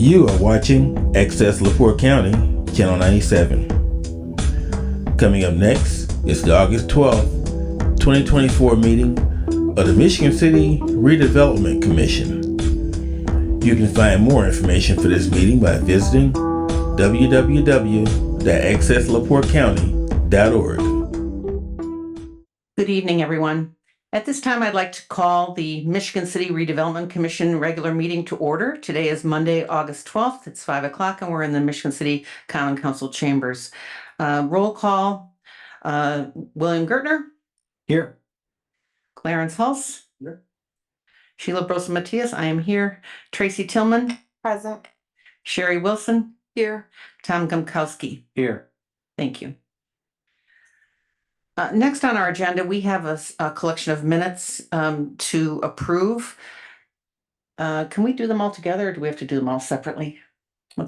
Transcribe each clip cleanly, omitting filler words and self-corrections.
You are watching Access LaPorte County, Channel 97. Coming up next is the August 12th, 2024 meeting of the Michigan City Redevelopment Commission. You can find more information for this meeting by visiting www.accesslaportecounty.org. Good evening, everyone. At this time, I'd like to call the Michigan City Redevelopment Commission regular meeting to order. Today is Monday, August 12th. It's 5 o'clock, and we're in the Michigan City Common Council chambers. Roll call. William Gertner. Here. Clarence Hulse. Here. Sheila Brosa-Matias, I am here. Tracy Tillman. Present. Sherry Wilson. Here. Tom Gumkowski. Here. Thank you. Next on our agenda, we have a collection of minutes to approve. Can we do them all together, or do we have to do them all separately? I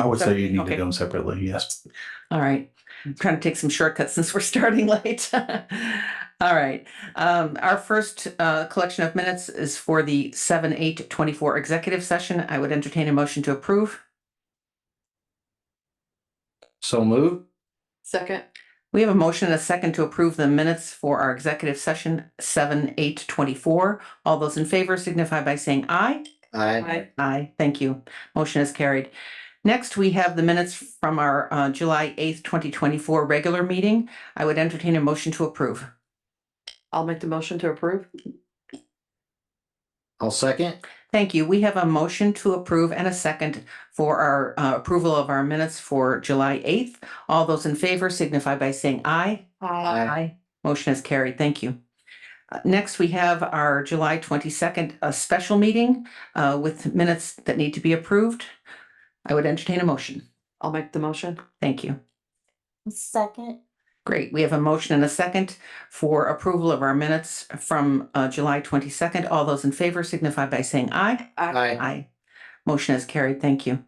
would say you need Okay. to do them separately, yes. All right. I'm trying to take some shortcuts since we're starting late. All right. Our first collection of minutes is for the 7/8/24 executive session. I would entertain a motion to approve. So move. Second. We have a motion and a second to approve the minutes for our executive session 7/8/24. All those in favor signify by saying aye. Aye. Aye. Thank you. Motion is carried. Next, we have the minutes from our July 8th, 2024 regular meeting. I would entertain a motion to approve. I'll make the motion to approve. I'll second. Thank you. We have a motion to approve and a second for our approval of our minutes for July 8th. All those in favor signify by saying aye. Aye. Motion is carried. Thank you. Next, we have our July 22nd special meeting with minutes that need to be approved. I would entertain a motion. I'll make the motion. Thank you. Second. Great. We have a motion and a second for approval of our minutes from July 22nd. All those in favor signify by saying aye. Aye. Motion is carried. Thank you.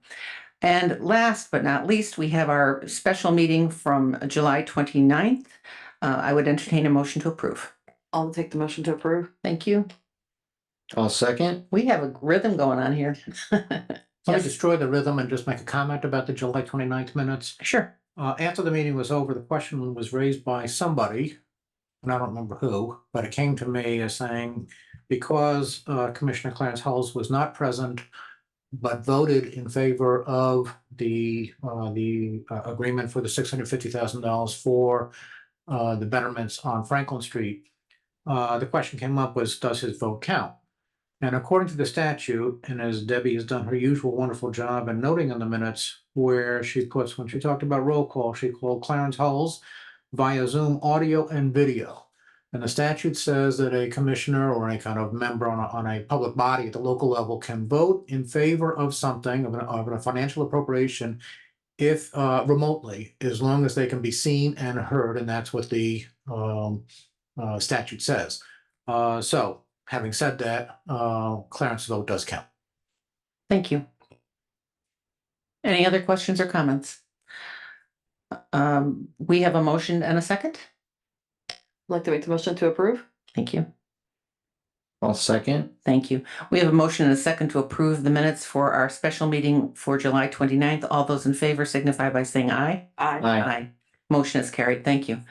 And last but not least, we have our special meeting from July 29th. I would entertain a motion to approve. I'll take the motion to approve. Thank you. I'll second. We have a rhythm going on here. Let me Yes. destroy the rhythm and just make a comment about the July 29th minutes. Sure. After the meeting was over, the question was raised by somebody, and I don't remember who, but it came to me as saying, because Commissioner Clarence Hulse was not present, but voted in favor of the agreement for the $650,000 for the betterments on Franklin Street, the question came up was, does his vote count? And according to the statute, and as Debbie has done her usual wonderful job in noting in the minutes, where she puts, when she talked about roll call, she called Clarence Hulse via Zoom audio and video. And the statute says that a commissioner or any kind of member on a public body at the local level can vote in favor of something, of a financial appropriation, if remotely, as long as they can be seen and heard, and that's what the statute says. So having said that, Clarence's vote does count. Thank you. Any other questions or comments? We have a motion and a second. I'd like to make the motion to approve. Thank you. I'll second. Thank you. We have a motion and a second to approve the minutes for our special meeting for July 29th. All those in favor signify by saying aye. Aye. Motion is carried. Thank you.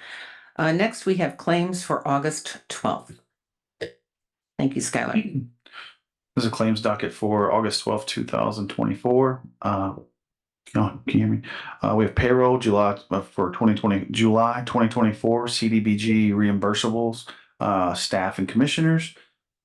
Next, we have claims for August 12th. Thank you, Skylar. There's a claims docket for August 12th, 2024. Can you hear me? We have payroll July for 2024, CDBG reimbursables, staff and commissioners.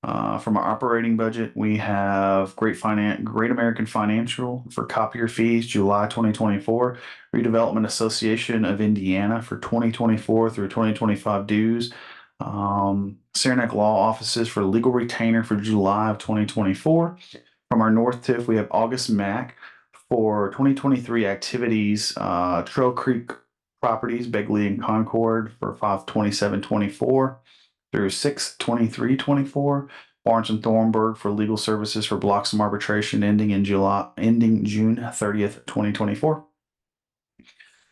From our operating budget, we have Great American Financial for copier fees, July 2024, Redevelopment Association of Indiana for 2024 through 2025 dues. Saranac Law Offices for legal retainer for July of 2024. From our North TIF, we have August MAC for 2023 activities, Trail Creek Properties, Begley and Concord for 5/27/24 through 6/23/24. Barnes and Thornburg for legal services for Bloxham arbitration ending June 30th, 2024.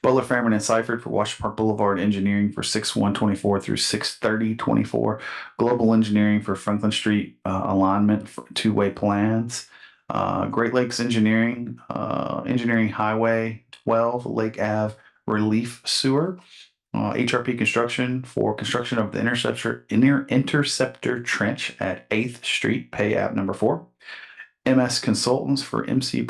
Butler, Fairman, and Seifert for Washington Park Boulevard Engineering for 6/1/24 through 6/30/24. Global Engineering for Franklin Street alignment for two-way plans. Great Lakes Engineering, Engineering Highway 12, Lake Ave Relief Sewer. HRP Construction for construction of the interceptor trench at 8th Street, pay app number 4. MS Consultants for MC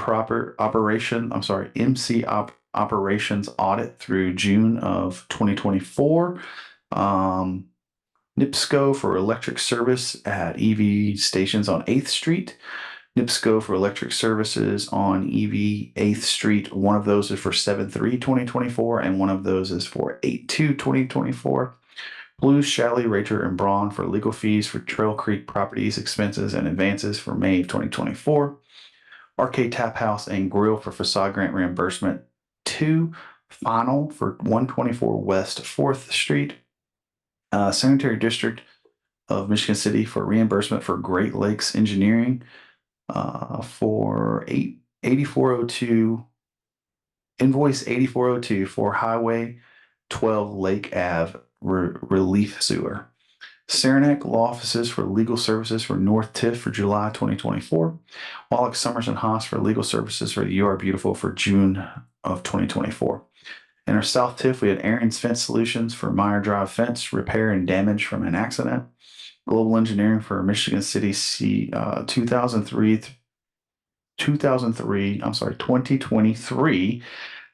operations audit through June of 2024. NIPSCO for electric service at EV stations on 8th Street. NIPSCO for electric services on EV 8th Street. One of those is for 7/3/2024, and one of those is for 8/2/2024. Blues, Shalley, Rater, and Braun for legal fees for Trail Creek properties, expenses, and advances for May of 2024. Arcade Tap House and Grill for facade grant reimbursement 2. Final for 124 West 4th Street. Sanitary District of Michigan City for reimbursement for Great Lakes Engineering for 8402 invoice 8402 for Highway 12 Lake Ave Relief Sewer. Saranac Law Offices for legal services for North TIF for July 2024. Wallach Summers and Haas for legal services for You Are Beautiful for June of 2024. In our South TIF, we had Aaron's Fence Solutions for Meyer Drive fence repair and damage from an accident. Global Engineering for Michigan City 2023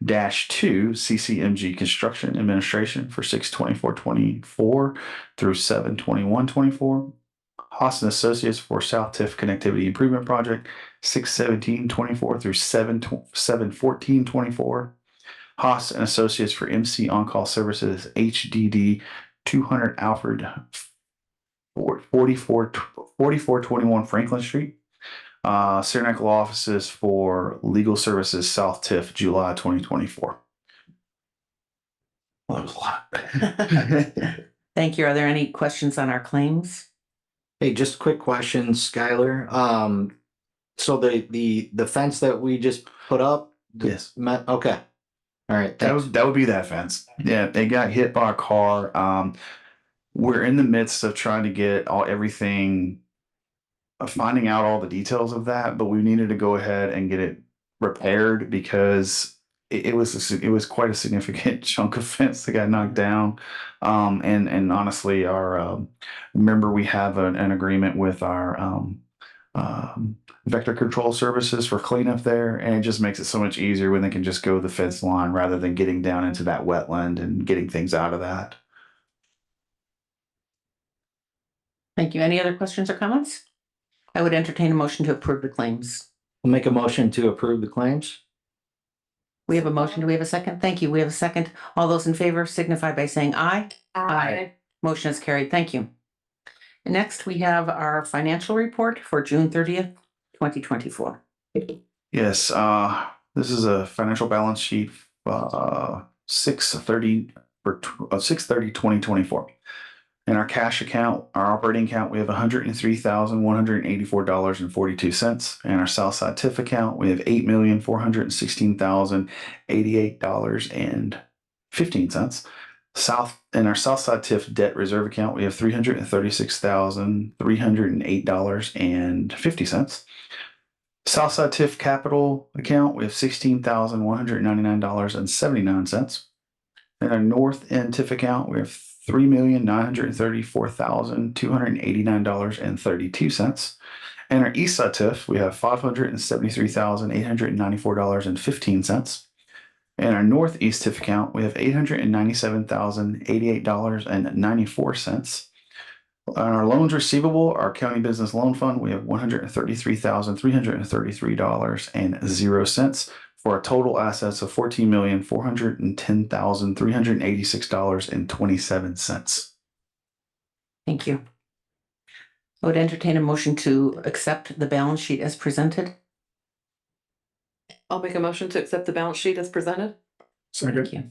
-2 CCMG Construction Administration for 6/24/24 through 7/21/24. Haas and Associates for South TIF Connectivity Improvement Project 6/17/24 through 7/14/24. Haas and Associates for MC On-Call Services HDD 200 Alfred 4421 Franklin Street. Saranac Law Offices for Legal Services South TIF July 2024. Well, that was a lot. Thank you. Are there any questions on our claims? Hey, just a quick question, Skylar. So the fence that we just put up? Yes. Okay. All right. Thanks. That would be that fence. Yeah, they got hit by a car. We're in the midst of trying to get everything, finding out all the details of that, but we needed to go ahead and get it repaired because it was quite a significant chunk of fence that got knocked down. And honestly, remember we have an agreement with our vector control services for cleanup there, and it just makes it so much easier when they can just go the fence line rather than getting down into that wetland and getting things out of that. Thank you. Any other questions or comments? I would entertain a motion to approve the claims. I'll make a motion to approve the claims. We have a motion. Do we have a second? Thank you. We have a second. All those in favor signify by saying aye. Aye. Motion is carried. Thank you. Next, we have our financial report for June 30th, 2024. Yes, this is a financial balance sheet, 6/30/2024. In our cash account, our operating account, we have $103,184.42. In our Southside TIF account, we have $8,416,088.15. In our Southside TIF debt reserve account, we have $336,308.50. Southside TIF capital account, we have $16,199.79. In our North End TIF account, we have $3,934,289.32. In our East Side TIF, we have $573,894.15. In our Northeast TIF account, we have $897,088.94. On our loans receivable, our county business loan fund, we have $133,333.00 for a total assets of $14,410,386.27. Thank you. I would entertain a motion to accept the balance sheet as presented. I'll make a motion to accept the balance sheet as presented. Thank you.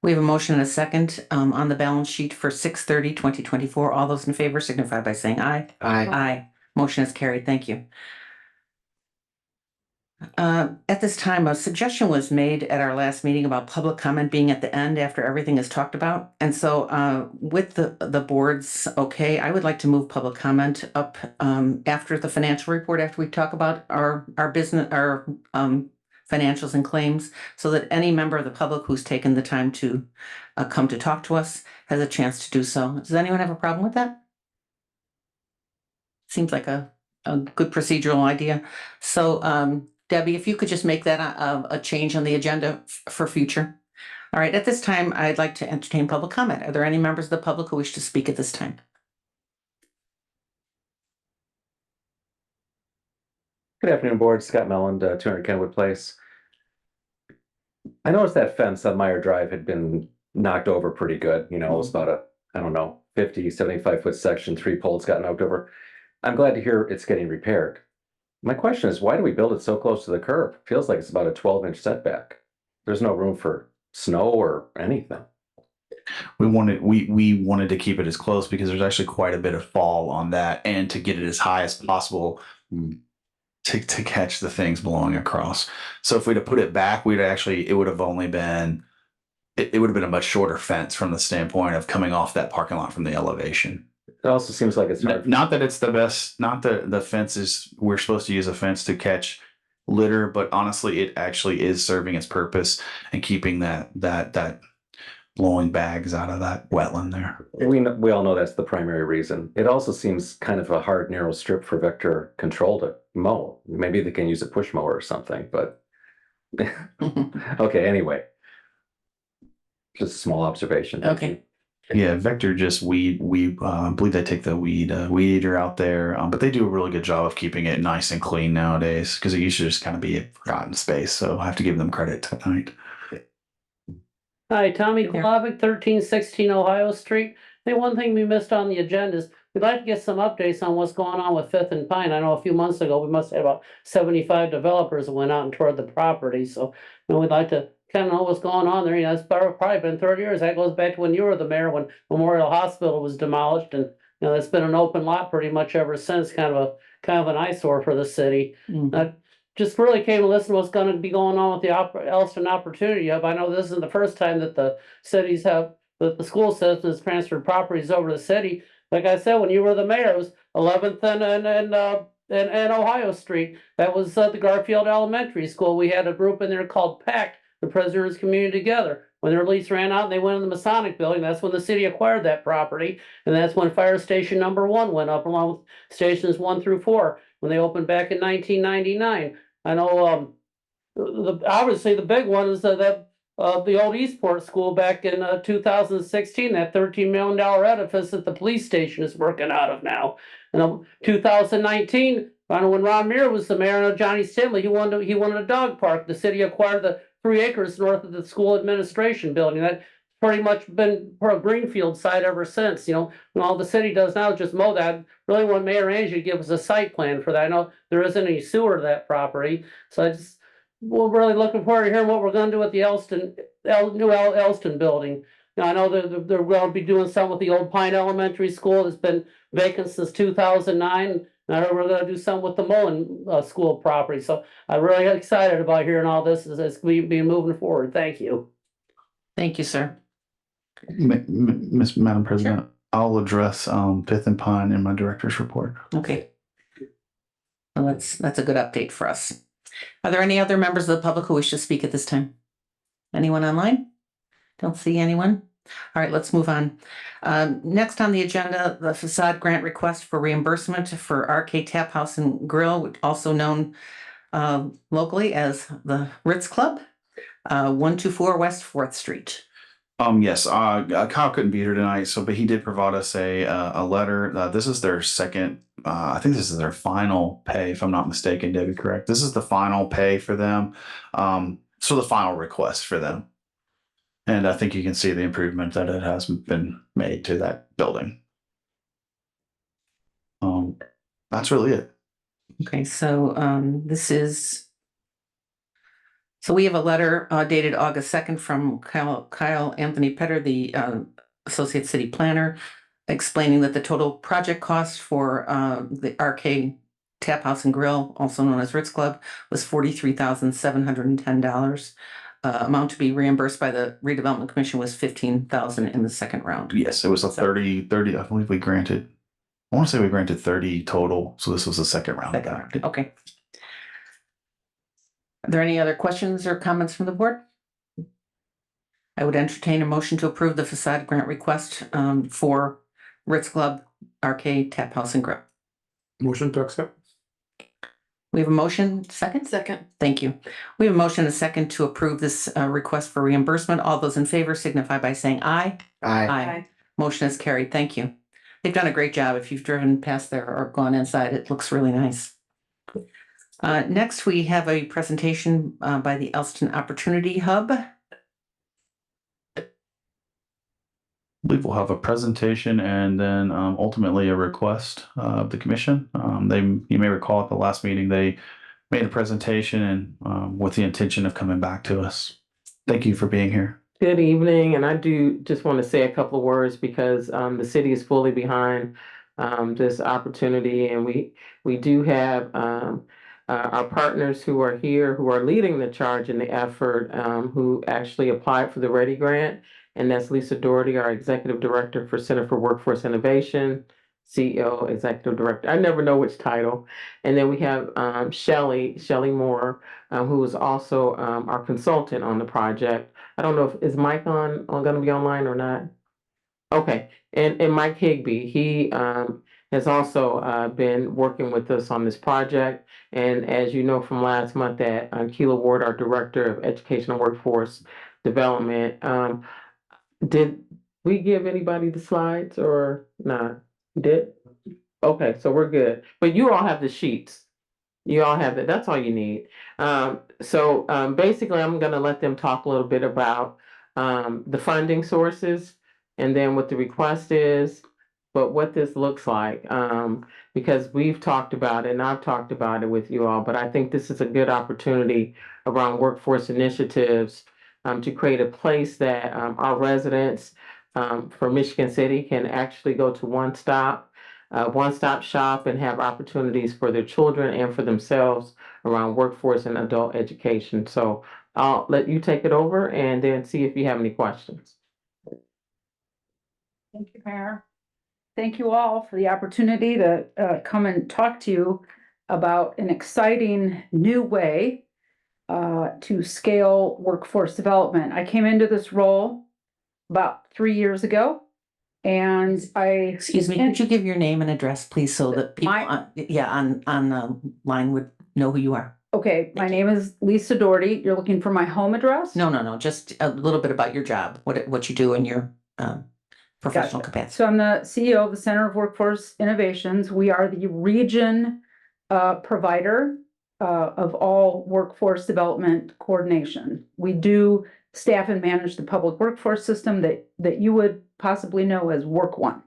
We have a motion and a second on the balance sheet for 6/30/2024. All those in favor signify by saying aye. Aye. Aye. Motion is carried. Thank you. At this time, a suggestion was made at our last meeting about public comment being at the end after everything is talked about. And so with the board's okay, I would like to move public comment up after the financial report, after we talk about our business, our financials and claims, so that any member of the public who's taken the time to come to talk to us has a chance to do so. Does anyone have a problem with that? Seems like a good procedural idea. So Debbie, if you could just make that a change on the agenda for future. All right, at this time, I'd like to entertain public comment. Are there any members of the public who wish to speak at this time? Good afternoon, board. Scott Melland, 200 Kenwood Place. I noticed that fence on Meyer Drive had been knocked over pretty good. You know, it was about a, I don't know, 50, 75-foot section, 3 poles got knocked over. I'm glad to hear it's getting repaired. My question is, why do we build it so close to the curb? Feels like it's about a 12-inch setback. There's no room for snow or anything. We wanted to keep it as close because there's actually quite a bit of fall on that, and to get it as high as possible to catch the things blowing across. So if we'd have put it back, it would have only been it would have been a much shorter fence from the standpoint of coming off that parking lot from the elevation. It also seems like it's hard. Not that it's the best, not that the fence is, we're supposed to use a fence to catch litter, but honestly, it actually is serving its purpose and keeping that blowing bags out of that wetland there. We all know that's the primary reason. It also seems kind of a hard, narrow strip for vector control to mow. Maybe they can use a push mower or something, but okay, anyway. Just a small observation. Thank Okay. you. Yeah, Vector just we believe they take the weed eater out there, but they do a really good job of keeping it nice and clean nowadays because it used to just kind of be a forgotten space. So I have to give them credit tonight. Hi, Tommy Glavic, 1316 Ohio Street. I think one thing we missed on the agenda is we'd like to get some updates on what's going on with Fifth and Pine. I know a few months ago, we must have about 75 developers that went out and toured the property. So we'd like to kind of know what's going on there. You know, it's probably been 30 years. That goes back to when you were the mayor, when Memorial Hospital was demolished. And, you know, it's been an open lot pretty much ever since, kind of an eyesore for the city. Just really came to listen to what's going to be going on with the Elston Opportunity Hub. I know this isn't the first time that the cities have, that the school system has transferred properties over to the city. Like I said, when you were the mayor, it was 11th and Ohio Street. That was the Garfield Elementary School. We had a group in there called PACT, the Prisoners Community Together. When their lease ran out and they went in the Masonic Building, that's when the city acquired that property. And that's when Fire Station number 1 went up, along with stations 1 through 4, when they opened back in 1999. I know obviously the big one is the old Eastport School back in 2016, that $13 million edifice that the police station is working out of now. And 2019, I know when Ron Muir was the mayor, I know Johnny Stinley, he wanted a dog park. The city acquired the 3 acres north of the school administration building. That pretty much been for a greenfield site ever since. You know, and all the city does now is just mow that. Really want Mayor Angie to give us a site plan for that. I know there isn't any sewer to that property, so we're really looking forward to hearing what we're going to do with the new Elston building. Now, I know they're going to be doing something with the old Pine Elementary School that's been vacant since 2009. And I know we're going to do something with the Mullen School property. So I'm really excited about hearing all this as we be moving forward. Thank you. Thank you, sir. Madam President, I'll address Fifth and Pine in my director's report. Okay. Well, that's a good update for us. Are there any other members of the public who wish to speak at this time? Anyone online? Don't see anyone. All right, let's move on. Next on the agenda, the facade grant request for reimbursement for RK Tap House and Grill, also known locally as the Ritz Club, 124 West 4th Street. Yes, Kyle couldn't be here tonight, but he did provide us a letter. This is their second, I think this is their final pay, if I'm not mistaken, Debbie, correct? This is the final pay for them. So the final request for them. And I think you can see the improvement that it has been made to that building. That's really it. Okay, so so we have a letter dated August 2nd from Kyle Anthony Petter, the Associate City Planner, explaining that the total project cost for the RK Tap House and Grill, also known as Ritz Club, was $43,710. Amount to be reimbursed by the redevelopment commission was $15,000 in the second round. Yes, it was a 30. I believe we granted, I want to say we granted 30 total. So this was the second round. Second round, okay. Are there any other questions or comments from the board? I would entertain a motion to approve the facade grant request for Ritz Club, Arcade, Tap House and Grill. Motion to accept. We have a motion, second? Second. Thank you. We have a motion, a second to approve this request for reimbursement. All those in favor signify by saying aye. Aye. Motion is carried. Thank you. They've done a great job. If you've driven past there or gone inside, it looks really nice. Next, we have a presentation by the Elston Opportunity Hub. I believe we'll have a presentation and then ultimately a request of the commission. You may recall at the last meeting, they made a presentation and with the intention of coming back to us. Thank you for being here. Good evening, and I do just want to say a couple of words because the city is fully behind this opportunity, and we do have our partners who are here who are leading the charge in the effort who actually applied for the READY grant, and that's Lisa Doherty, our executive director for Center for Workforce Innovation, CEO, executive director. I never know which title. And then we have Shelley Moore, who is also our consultant on the project. I don't know if is Mike going to be online or not. Okay, and Mike Higby, he has also been working with us on this project. And as you know from last month, that Keela Ward, our director of Education and Workforce Development, did we give anybody the slides or not? Did? Okay, so we're good. But you all have the sheets. You all have it. That's all you need. So basically, I'm going to let them talk a little bit about the funding sources and then what the request is, but what this looks like. Because we've talked about it and I've talked about it with you all, but I think this is a good opportunity around workforce initiatives to create a place that our residents for Michigan City can actually go to one-stop shop and have opportunities for their children and for themselves around workforce and adult education. So I'll let you take it over and then see if you have any questions. Thank you, Mayor. Thank you all for the opportunity to come and talk to you about an exciting new way to scale workforce development. I came into this role about 3 years ago, and Excuse me, could you give your name and address, please, so that people on the line would know who you are? Okay, my name is Lisa Doherty. You're looking for my home address? No, just a little bit about your job, what you do in your professional capacity. So I'm the CEO of the Center of Workforce Innovations. We are the region provider of all workforce development coordination. We do staff and manage the public workforce system that you would possibly know as Work One.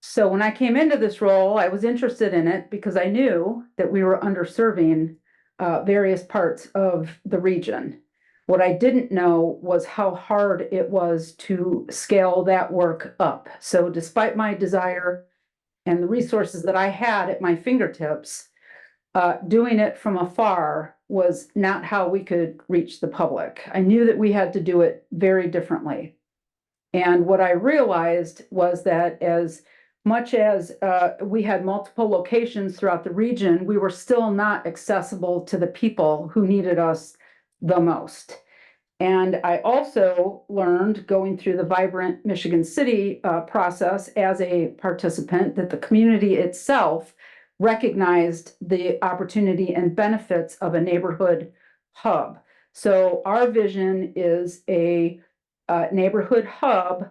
So when I came into this role, I was interested in it because I knew that we were underserving various parts of the region. What I didn't know was how hard it was to scale that work up. So despite my desire and the resources that I had at my fingertips, doing it from afar was not how we could reach the public. I knew that we had to do it very differently. And what I realized was that as much as we had multiple locations throughout the region, we were still not accessible to the people who needed us the most. And I also learned going through the Vibrant Michigan City process as a participant that the community itself recognized the opportunity and benefits of a neighborhood hub. So our vision is a neighborhood hub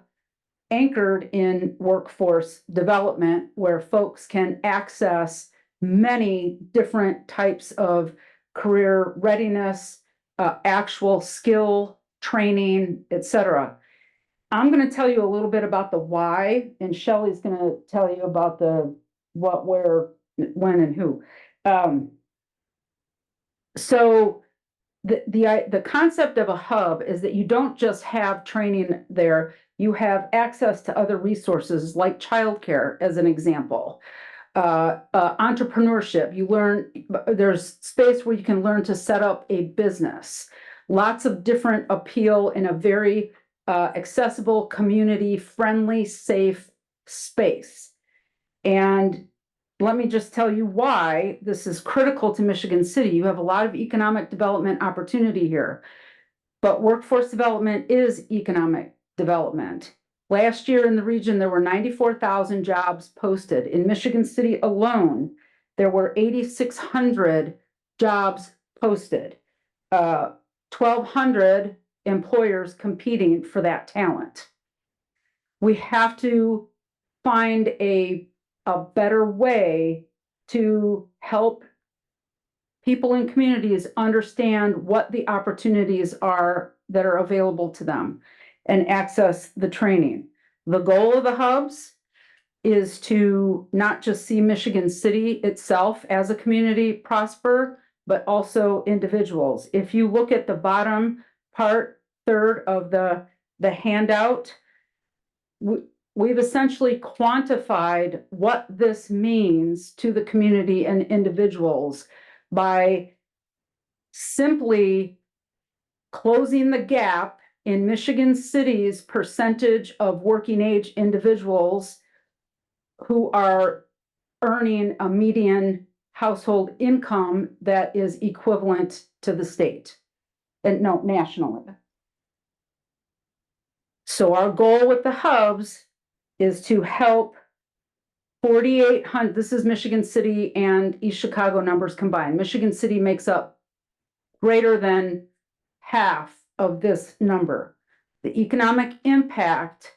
anchored in workforce development where folks can access many different types of career readiness, actual skill training, etc. I'm going to tell you a little bit about the why, and Shelley's going to tell you about the what, where, when, and who. So the concept of a hub is that you don't just have training there, you have access to other resources like childcare, as an example. entrepreneurship. You learn, there's space where you can learn to set up a business. Lots of different appeal in a very accessible, community-friendly, safe space. And let me just tell you why this is critical to Michigan City. You have a lot of economic development opportunity here, but workforce development is economic development. Last year in the region, there were 94,000 jobs posted. In Michigan City alone, there were 8,600 jobs posted. 1,200 employers competing for that talent. We have to find a better way to help people in communities understand what the opportunities are that are available to them and access the training. The goal of the hubs is to not just see Michigan City itself as a community prosper, but also individuals. If you look at the bottom part, third of the handout, we've essentially quantified what this means to the community and individuals by simply closing the gap in Michigan City's percentage of working age individuals who are earning a median household income that is equivalent to the state, and no, nationally. So our goal with the hubs is to help 4,800, this is Michigan City and East Chicago numbers combined. Michigan City makes up greater than half of this number. The economic impact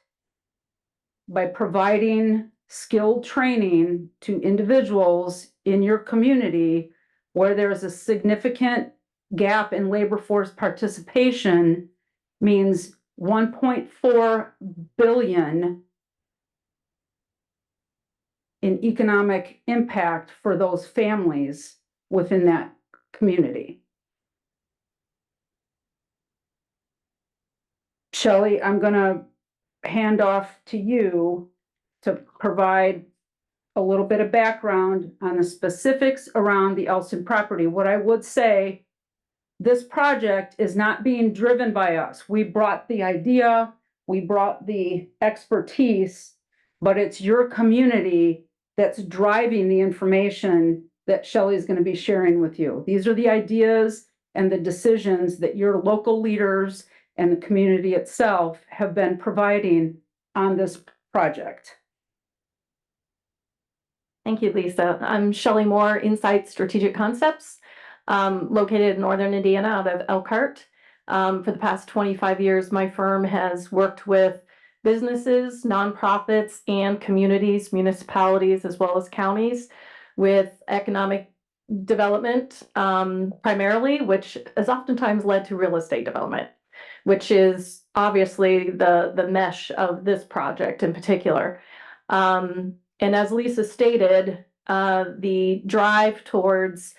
by providing skilled training to individuals in your community where there's a significant gap in labor force participation means 1.4 billion in economic impact for those families within that community. Shelley, I'm going to hand off to you to provide a little bit of background on the specifics around the Elston property. What I would say, this project is not being driven by us. We brought the idea, we brought the expertise, but it's your community that's driving the information that Shelley is going to be sharing with you. These are the ideas and the decisions that your local leaders and the community itself have been providing on this project. Thank you, Lisa. I'm Shelley Moore, Insight Strategic Concepts, located in Northern Indiana out of Elkhart. For the past 25 years, my firm has worked with businesses, nonprofits, and communities, municipalities, as well as counties with economic development, primarily, which has oftentimes led to real estate development, which is obviously the mesh of this project in particular. And as Lisa stated, the drive towards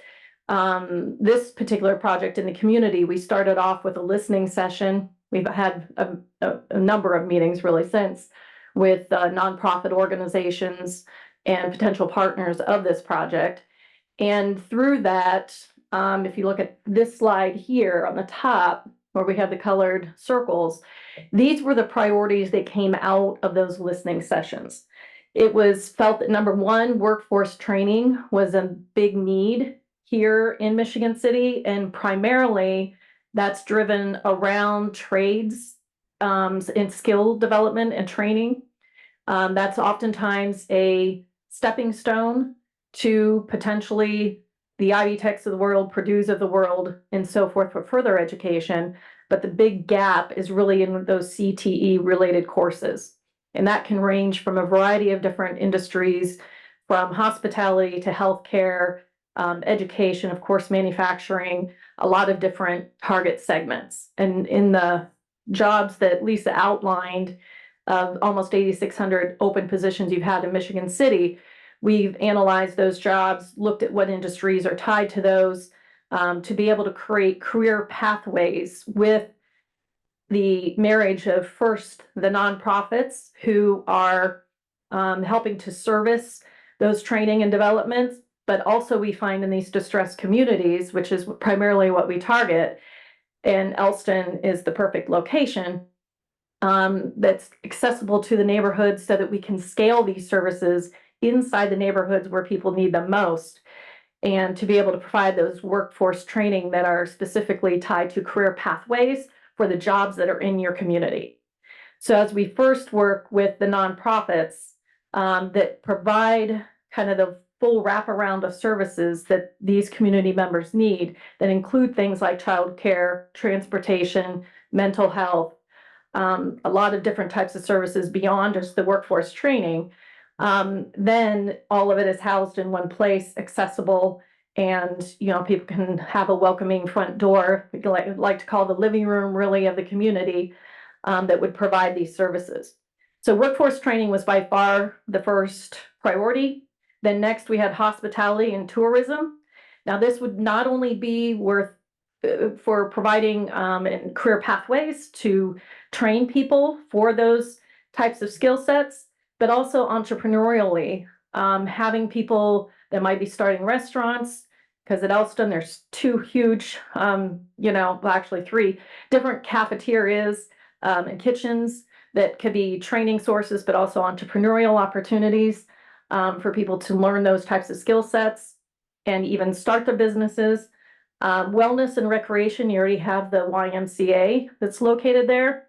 this particular project in the community, we started off with a listening session. We've had a number of meetings really since with nonprofit organizations and potential partners of this project. And through that, if you look at this slide here on the top, where we have the colored circles, these were the priorities that came out of those listening sessions. It was felt that number one, workforce training was a big need here in Michigan City, and primarily that's driven around trades in skill development and training. That's oftentimes a stepping stone to potentially the Ivy Techs of the world, Purdue's of the world, and so forth for further education. But the big gap is really in those CTE related courses. And that can range from a variety of different industries, from hospitality to healthcare, education, of course, manufacturing, a lot of different target segments. And in the jobs that Lisa outlined, of almost 8,600 open positions you've had in Michigan City, we've analyzed those jobs, looked at what industries are tied to those, to be able to create career pathways with the marriage of first the nonprofits who are helping to service those training and developments. But also we find in these distressed communities, which is primarily what we target, and Elston is the perfect location, that's accessible to the neighborhoods so that we can scale these services inside the neighborhoods where people need them most, and to be able to provide those workforce training that are specifically tied to career pathways for the jobs that are in your community. So as we first work with the nonprofits that provide kind of the full wraparound of services that these community members need, that include things like childcare, transportation, mental health, a lot of different types of services beyond just the workforce training, then all of it is housed in one place, accessible, and people can have a welcoming front door, we like to call the living room really of the community, that would provide these services. So workforce training was by far the first priority. Then next we had hospitality and tourism. Now this would not only be for providing and career pathways to train people for those types of skill sets, but also entrepreneurially, having people that might be starting restaurants, because at Elston there's two huge, well, actually three different cafeterias and kitchens that could be training sources, but also entrepreneurial opportunities for people to learn those types of skill sets and even start their businesses. Wellness and recreation, you already have the YMCA that's located there.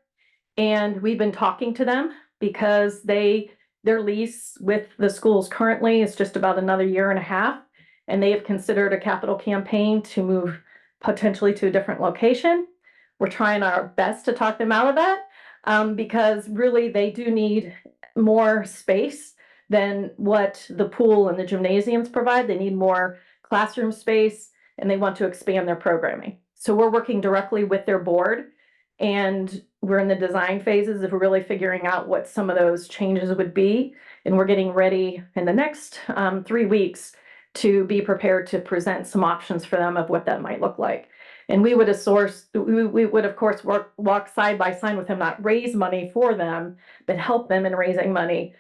And we've been talking to them because their lease with the schools currently is just about another year and a half. And they have considered a capital campaign to move potentially to a different location. We're trying our best to talk them out of that because really they do need more space than what the pool and the gymnasiums provide. They need more classroom space and they want to expand their programming. So we're working directly with their board and we're in the design phases of really figuring out what some of those changes would be. And we're getting ready in the next 3 weeks to be prepared to present some options for them of what that might look like. And we would of course walk side by side with them, not raise money for them, but help them in raising money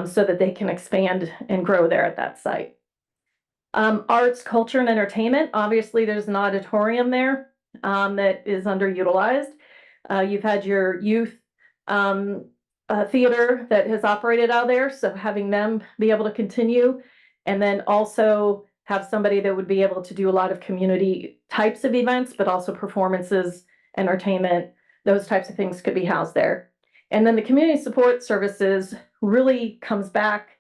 so that they can expand and grow there at that site. Arts, culture, and entertainment. Obviously, there's an auditorium there that is underutilized. You've had your youth theater that has operated out there, so having them be able to continue, and then also have somebody that would be able to do a lot of community types of events, but also performances, entertainment, those types of things could be housed there. And then the community support services really comes back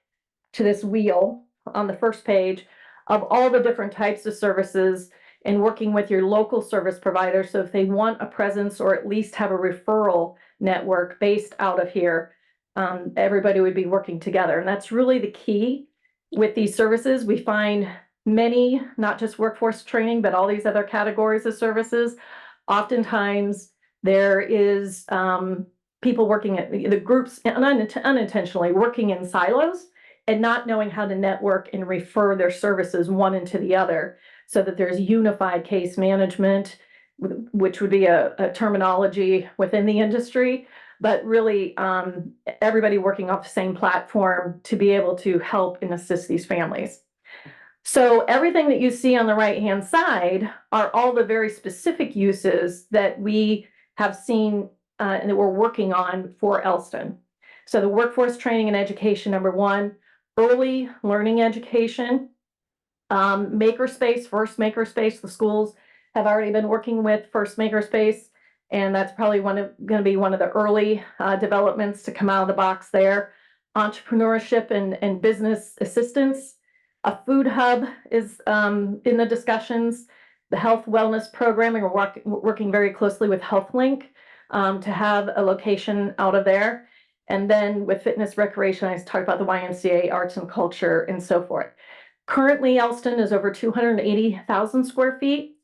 to this wheel on the first page of all the different types of services and working with your local service provider. So if they want a presence or at least have a referral network based out of here, everybody would be working together. And that's really the key with these services. We find many, not just workforce training, but all these other categories of services. Oftentimes there is people working at the groups unintentionally working in silos and not knowing how to network and refer their services one into the other so that there's unified case management, which would be a terminology within the industry, but really everybody working off the same platform to be able to help and assist these families. So everything that you see on the right-hand side are all the very specific uses that we have seen and that we're working on for Elston. So the workforce training and education, number one, early learning education, makerspace, first makerspace. The schools have already been working with first makerspace, and that's probably going to be one of the early developments to come out of the box there. Entrepreneurship and business assistance. A food hub is in the discussions. The health wellness programming, we're working very closely with HealthLink to have a location out of there. And then with fitness recreation, I talked about the YMCA, arts and culture, and so forth. Currently, Elston is over 280,000 square feet.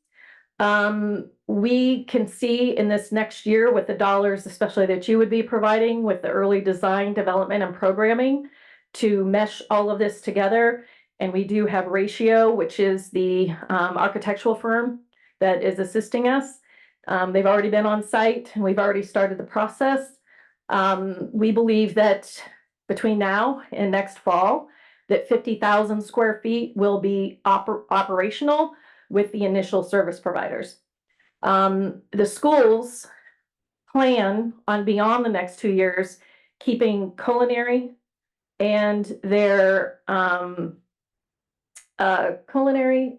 We can see in this next year with the dollars, especially that you would be providing with the early design, development, and programming to mesh all of this together. And we do have Ratio, which is the architectural firm that is assisting us. They've already been on site and we've already started the process. We believe that between now and next fall, that 50,000 square feet will be operational with the initial service providers. The schools plan on beyond the next 2 years, keeping culinary and their culinary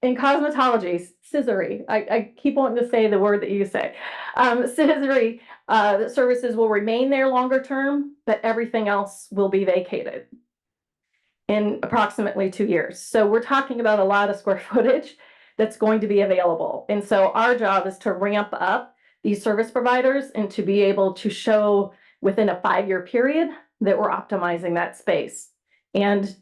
and cosmetology, scissory. I keep wanting to say the word that you say. Scissory services will remain there longer term, but everything else will be vacated in approximately 2 years. So we're talking about a lot of square footage that's going to be available. And so our job is to ramp up these service providers and to be able to show within a 5-year period that we're optimizing that space and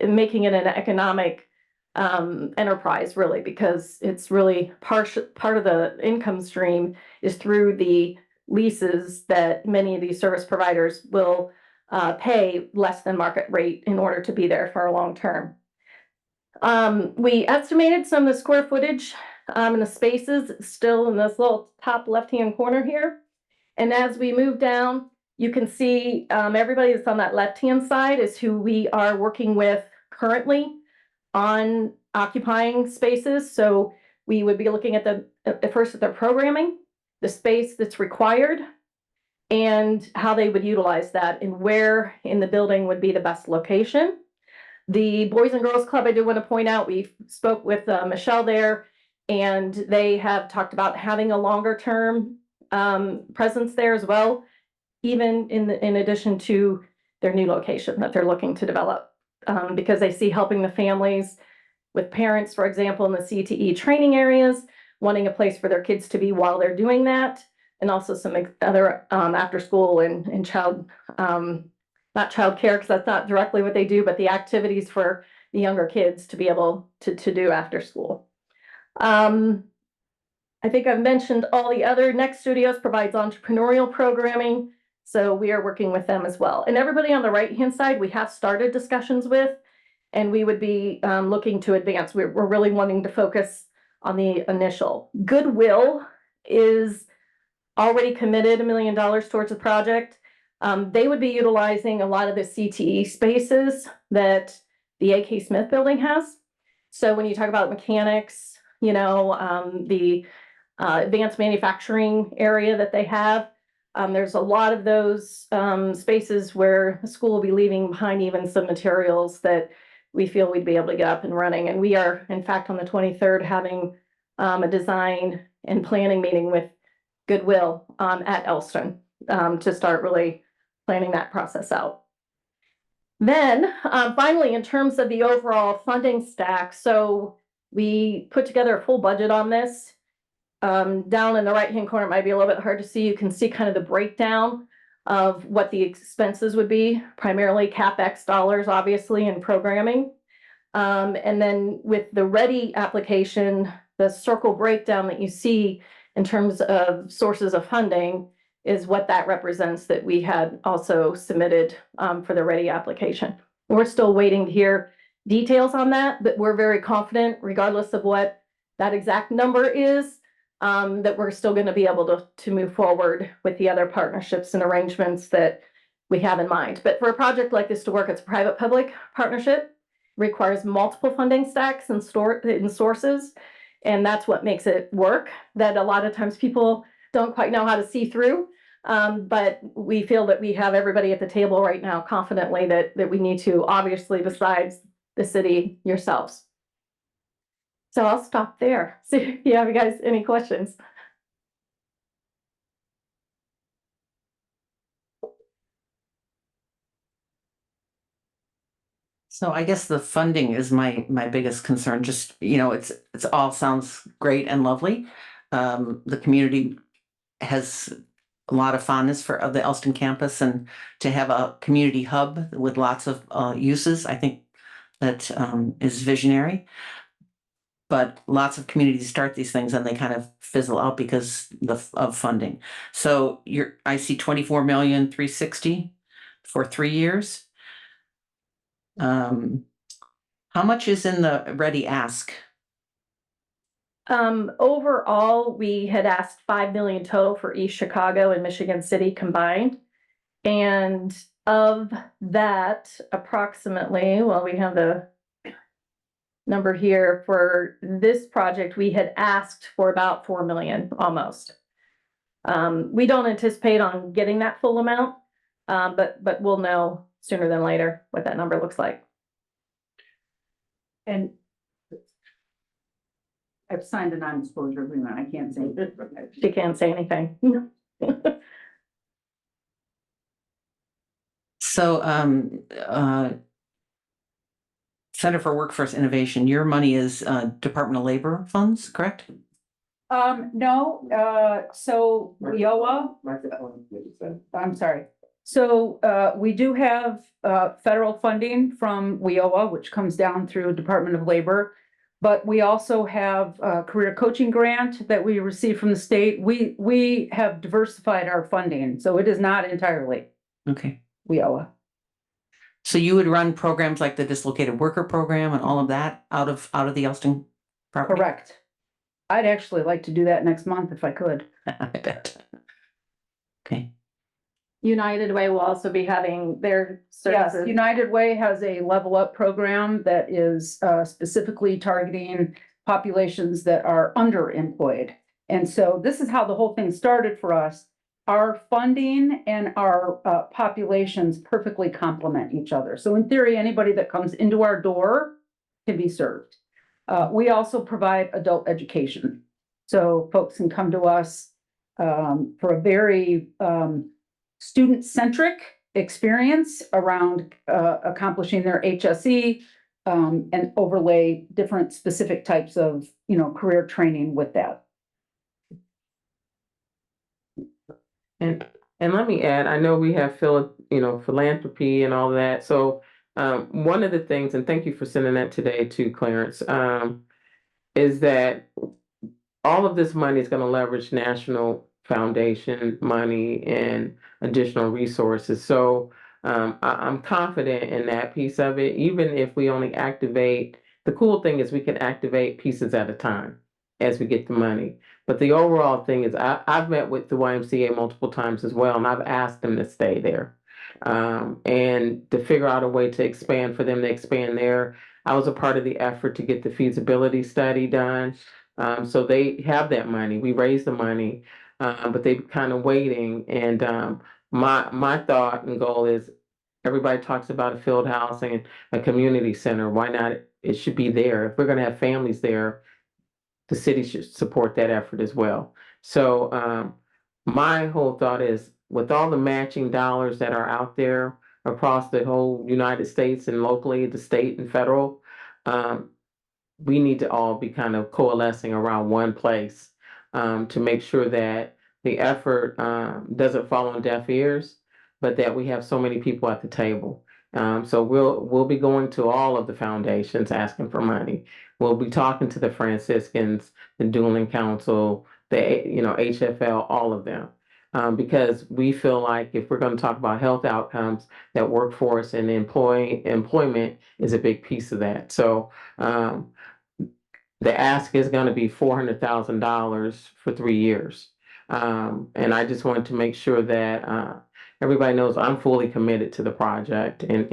making it an economic enterprise, really, because it's really part of the income stream is through the leases that many of these service providers will pay less than market rate in order to be there for a long term. We estimated some of the square footage in the spaces still in this little top left-hand corner here. And as we move down, you can see everybody that's on that left-hand side is who we are working with currently on occupying spaces. So we would be looking at first at their programming, the space that's required, and how they would utilize that and where in the building would be the best location. The Boys and Girls Club, I do want to point out, we spoke with Michelle there, and they have talked about having a longer term presence there as well, even in addition to their new location that they're looking to develop, because they see helping the families with parents, for example, in the CTE training areas, wanting a place for their kids to be while they're doing that, and also some other after school and child, not child care, because that's not directly what they do, but the activities for the younger kids to be able to do after school. I think I've mentioned all the other. Next Studios provides entrepreneurial programming, so we are working with them as well. And everybody on the right-hand side, we have started discussions with, and we would be looking to advance. We're really wanting to focus on the initial. Goodwill is already committed $1 million towards the project. They would be utilizing a lot of the CTE spaces that the AK Smith building has. So when you talk about mechanics, you know, the advanced manufacturing area that they have, there's a lot of those spaces where the school will be leaving behind even some materials that we feel we'd be able to get up and running. And we are, in fact, on the 23rd having a design and planning meeting with Goodwill at Elston to start really planning that process out. Then finally, in terms of the overall funding stack, so we put together a full budget on this. Down in the right-hand corner, it might be a little bit hard to see. You can see kind of the breakdown of what the expenses would be, primarily CapEx dollars, obviously, and programming. And then with the READY application, the circle breakdown that you see in terms of sources of funding is what that represents that we had also submitted for the READY application. We're still waiting to hear details on that, but we're very confident, regardless of what that exact number is, that we're still going to be able to move forward with the other partnerships and arrangements that we have in mind. But for a project like this to work, it's a private-public partnership, requires multiple funding stacks and sources, and that's what makes it work, that a lot of times people don't quite know how to see through. But we feel that we have everybody at the table right now confidently that we need to, obviously, besides the city yourselves. So I'll stop there. See if you have guys any questions. So I guess the funding is my biggest concern. Just, you know, it's all sounds great and lovely. The community has a lot of fondness for the Elston campus, and to have a community hub with lots of uses, I think that is visionary. But lots of communities start these things and they kind of fizzle out because of funding. So I see 24,360,000 for 3 years. How much is in the ready ask? Overall, we had asked 5 million total for East Chicago and Michigan City combined. And Of that, approximately, well, we have the number here for this project, we had asked for about 4 million, almost. We don't anticipate on getting that full amount, but we'll know sooner than later what that number looks like. And I've signed a non-disclosure agreement. I can't say. She can't say anything. So, Center for Workforce Innovation, your money is Department of Labor funds, correct? No, so WIOA, I'm sorry. So, we do have, federal funding from WIOA, which comes down through Department of Labor. But we also have a career coaching grant that we receive from the state. We have diversified our funding, so it is not entirely Okay. WIOA. So you would run programs like the dislocated worker program and all of that out of the Elston property? Correct. I'd actually like to do that next month if I could. I bet. Okay. United Way will also be having their Yes, services. United Way has a level up program that is specifically targeting populations that are underemployed. And so this is how the whole thing started for us. Our funding and our populations perfectly complement each other. So in theory, anybody that comes into our door can be served. We also provide adult education. So folks can come to us for a very student-centric experience around accomplishing their HSE and overlay different specific types of, career training with that. And let me add, I know we have philanthropy and all that. So one of the things, and thank you for sending that today to Clarence, is that all of this money is going to leverage national foundation money and additional resources. So I'm confident in that piece of it, even if we only activate, the cool thing is we can activate pieces at a time as we get the money. But the overall thing is I've met with the YMCA multiple times as well, and I've asked them to stay there and to figure out a way to expand for them to expand there. I was a part of the effort to get the feasibility study done. So they have that money. We raised the money, but they're kind of waiting. And my thought and goal is everybody talks about a field house and a community center. Why not? It should be there. If we're going to have families there, the city should support that effort as well. So my whole thought is with all the matching dollars that are out there across the whole United States and locally, the state and federal, we need to all be kind of coalescing around one place to make sure that the effort doesn't fall on deaf ears, but that we have so many people at the table. So we'll be going to all of the foundations asking for money. We'll be talking to the Franciscans, the Dueling Council, the HFL, all of them. Because we feel like if we're going to talk about health outcomes, that workforce and employment is a big piece of that. So the ask is going to be $400,000 for 3 years. And I just wanted to make sure that everybody knows I'm fully committed to the project and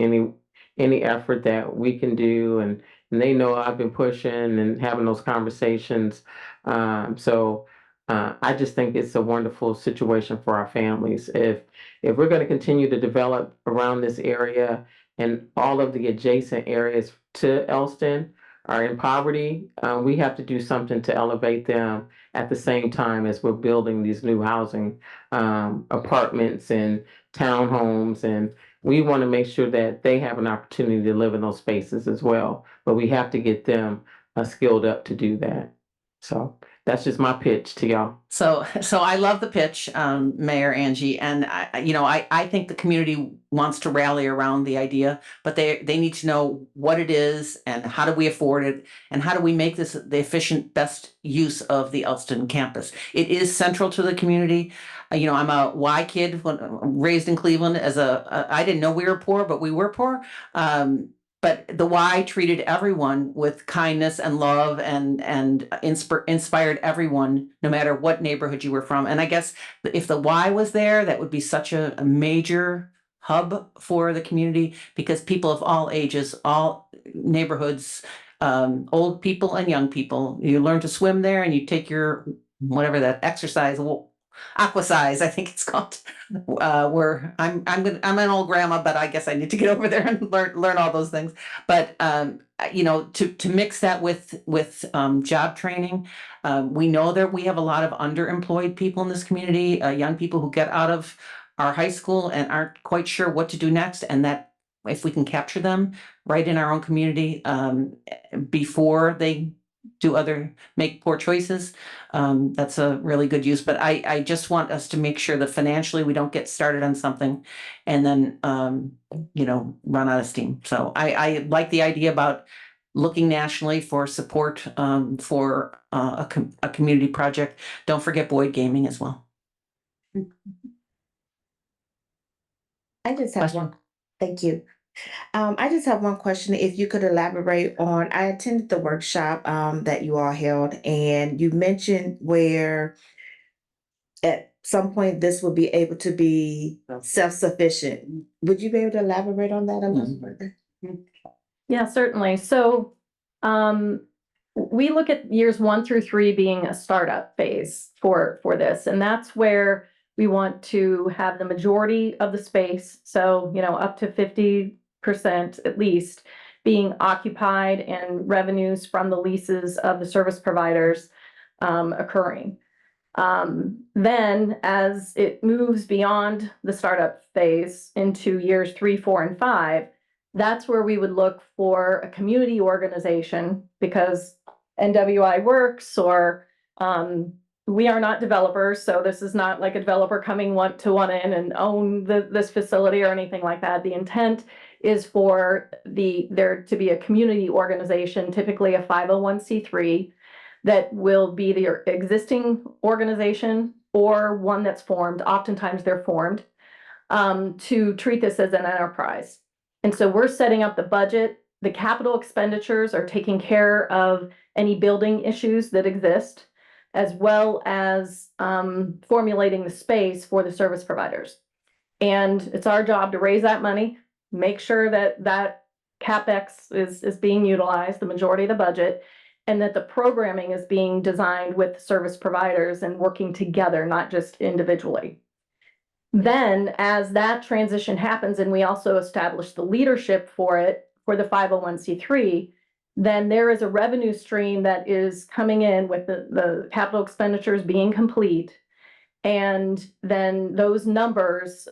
any effort that we can do. And they know I've been pushing and having those conversations. So I just think it's a wonderful situation for our families. If we're going to continue to develop around this area and all of the adjacent areas to Elston are in poverty, we have to do something to elevate them at the same time as we're building these new housing apartments and townhomes. And we want to make sure that they have an opportunity to live in those spaces as well. But we have to get them skilled up to do that. So that's just my pitch to y'all. So I love the pitch, Mayor Angie, and I think the community wants to rally around the idea, but they need to know what it is and how do we afford it and how do we make this the efficient, best use of the Elston campus. It is central to the community. I'm a Y kid, raised in Cleveland I didn't know we were poor, but we were poor. But the Y treated everyone with kindness and love and inspired everyone, no matter what neighborhood you were from. And I guess if the Y was there, that would be such a major hub for the community because people of all ages, all neighborhoods, old people and young people, you learn to swim there and you take your, whatever that exercise, aquasize, I think it's called. Where I'm an old grandma, but I guess I need to get over there and learn all those things. But you know, to mix that with job training, we know that we have a lot of underemployed people in this community, young people who get out of our high school and aren't quite sure what to do next, and that if we can capture them right in our own community before they make poor choices, that's a really good use. But I just want us to make sure that financially we don't get started on something and then you know, run out of steam. So I like the idea about looking nationally for support for a community project. Don't forget Boyd Gaming as well. I just have one. Thank you. I just have one question. If you could elaborate on, I attended the workshop that you all held, and you mentioned where at some point this will be able to be self-sufficient. Would you be able to elaborate on that a little further? Yeah, certainly. So we look at years 1 through 3 being a startup phase for this, and that's where we want to have the majority of the space, so you know, up to 50% at least, being occupied and revenues from the leases of the service providers occurring. Then as it moves beyond the startup phase into years 3, 4, and 5, that's where we would look for a community organization, because NWI Works or we are not developers, so this is not like a developer coming want in and own this facility or anything like that. The intent is for there to be a community organization, typically a 501c3, that will be the existing organization or one that's formed. Oftentimes they're formed to treat this as an enterprise. And so we're setting up the budget. The capital expenditures are taking care of any building issues that exist, as well as formulating the space for the service providers. And it's our job to raise that money, make sure that CapEx is being utilized, the majority of the budget, and that the programming is being designed with service providers and working together, not just individually. Then as that transition happens, and we also establish the leadership for it, for the 501c3, then there is a revenue stream that is coming in with the capital expenditures being complete. And then those numbers,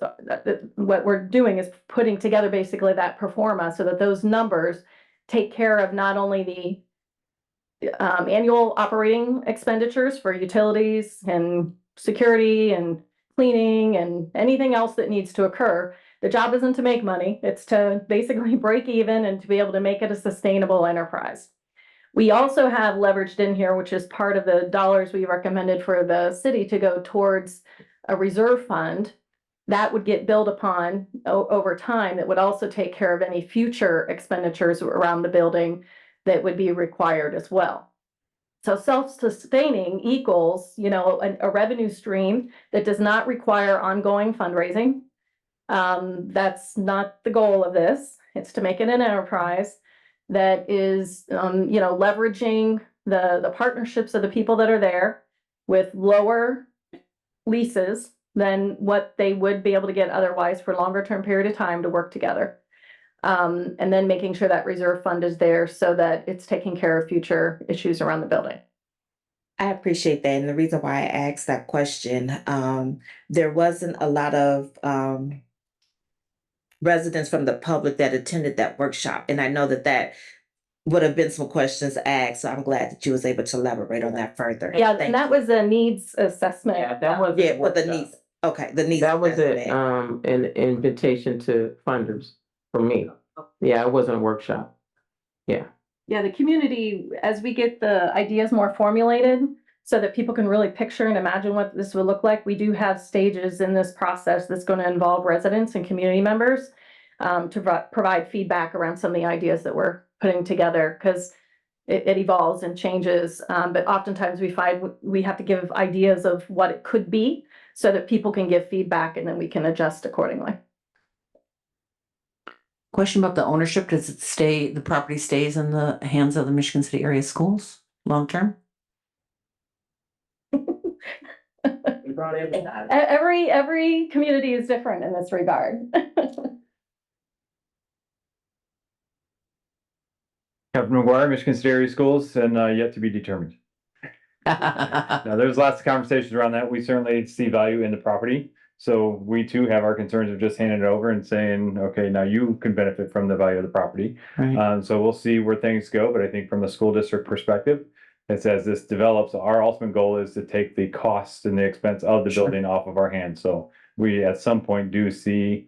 what we're doing is putting together basically that pro forma so that those numbers take care of not only the annual operating expenditures for utilities and security and cleaning and anything else that needs to occur. The job isn't to make money, it's to basically break even and to be able to make it a sustainable enterprise. We also have leveraged in here, which is part of the dollars we recommended for the city to go towards a reserve fund that would get built upon over time, that would also take care of any future expenditures around the building that would be required as well. So self-sustaining equals, you know, a revenue stream that does not require ongoing fundraising. That's not the goal of this. It's to make it an enterprise that is, you know, leveraging the partnerships of the people that are there with lower leases than what they would be able to get otherwise for a longer term period of time to work together. And then making sure that reserve fund is there so that it's taking care of future issues around the building. I appreciate that. And the reason why I asked that question, there wasn't a lot of residents from the public that attended that workshop. And I know that would have been some questions asked. So I'm glad that you was able to elaborate on that further. Yeah, Thank and that was a needs assessment. Yeah, that was. Yeah, with the needs. Okay, the needs. That was assessment. an invitation to funders for me. Yeah, it wasn't a workshop. Yeah. Yeah, the community, as we get the ideas more formulated so that people can really picture and imagine what this would look like, we do have stages in this process that's going to involve residents and community members to provide feedback around some of the ideas that we're putting together, because it evolves and changes. But oftentimes we find we have to give ideas of what it could be so that people can give feedback and then we can adjust accordingly. Question about the ownership, does it stay, the property stays in the hands of the Michigan City area schools long-term? Every community is different in this regard. Captain McGuire, Michigan State Area Schools, and yet to be determined. Now, there's lots of conversations around that. We certainly see value in the property. So we too have our concerns of just handing it over and saying, okay, now you can benefit from the value of the property. Right. So we'll see where things go. But I think from the school district perspective, it's as this develops, our ultimate goal is to take the cost and the expense of the building off of our hands. So we at some point do see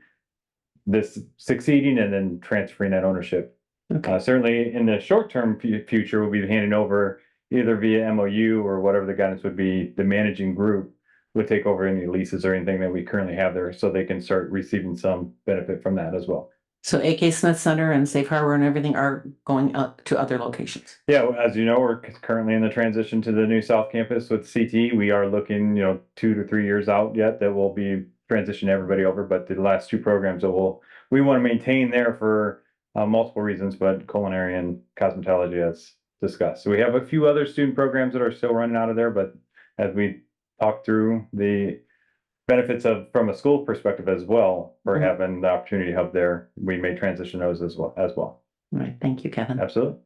this succeeding and then transferring that ownership. Certainly in the short-term future, we'll be handing over either via MOU or whatever the guidance would be. The managing group would take over any leases or anything that we currently have there, so they can start receiving some benefit from that as well. So AK Smith Center and Safe Harbor and everything are going up to other locations? Yeah, well, as you know, we're currently in the transition to the new South Campus with CT. We are looking, 2 to 3 years out yet that we'll be transitioning everybody over. But the last two programs that we want to maintain there for multiple reasons, but culinary and cosmetology as discussed. So we have a few other student programs that are still running out of there, but as we talk through the benefits of from a school perspective as well for having the opportunity hub there, we may transition those as well. All right, thank you, Kevin. Absolutely.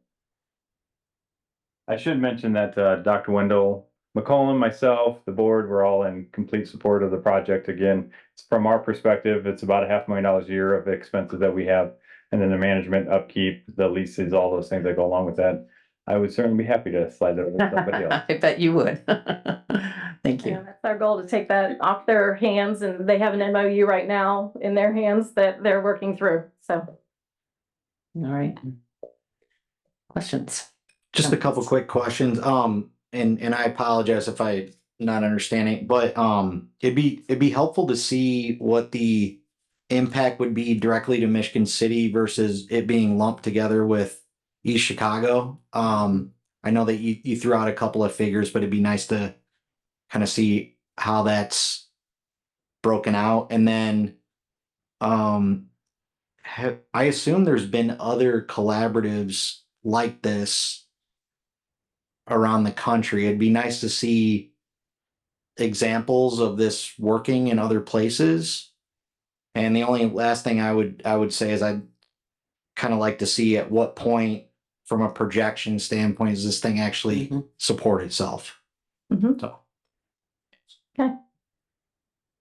I should mention that Dr. Wendell McCollum, myself, the board, we're all in complete support of the project. Again, from our perspective, it's about $500,000 a year of expenses that we have. And then the management, upkeep, the leases, all those things that go along with that. I would certainly be happy to slide that over to somebody else. I bet you would. Thank you. Yeah, that's our goal, to take that off their hands, and they have an MOU right now in their hands that they're working through, so. All right. Questions? Just a couple quick questions. And I apologize if I not understanding, but it'd be helpful to see what the impact would be directly to Michigan City versus it being lumped together with East Chicago. I know that you threw out a couple of figures, but it'd be nice to kind of see how that's broken out. And then I assume there's been other collaboratives like this around the country. It'd be nice to see examples of this working in other places. And the only last thing I would say is I'd kind of like to see at what point, from a projection standpoint, does this thing actually support itself. So. Okay.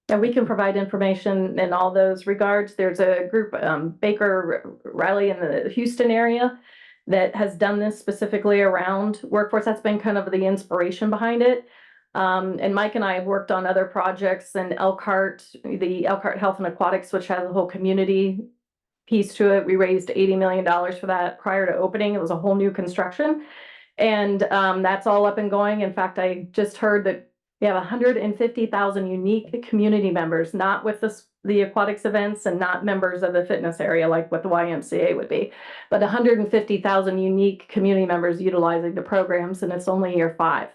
And we can provide information in all those regards. There's a group, Baker Riley in the Houston area, that has done this specifically around workforce. That's been kind of the inspiration behind it. And Mike and I have worked on other projects in Elkhart, the Elkhart Health and Aquatics, which has a whole community piece to it. We raised $80 million for that prior to opening. It was a whole new construction. And that's all up and going. In fact, I just heard that we have 150,000 unique community members, not with the aquatics events and not members of the fitness area like what the YMCA would be, but 150,000 unique community members utilizing the programs, and it's only year 5.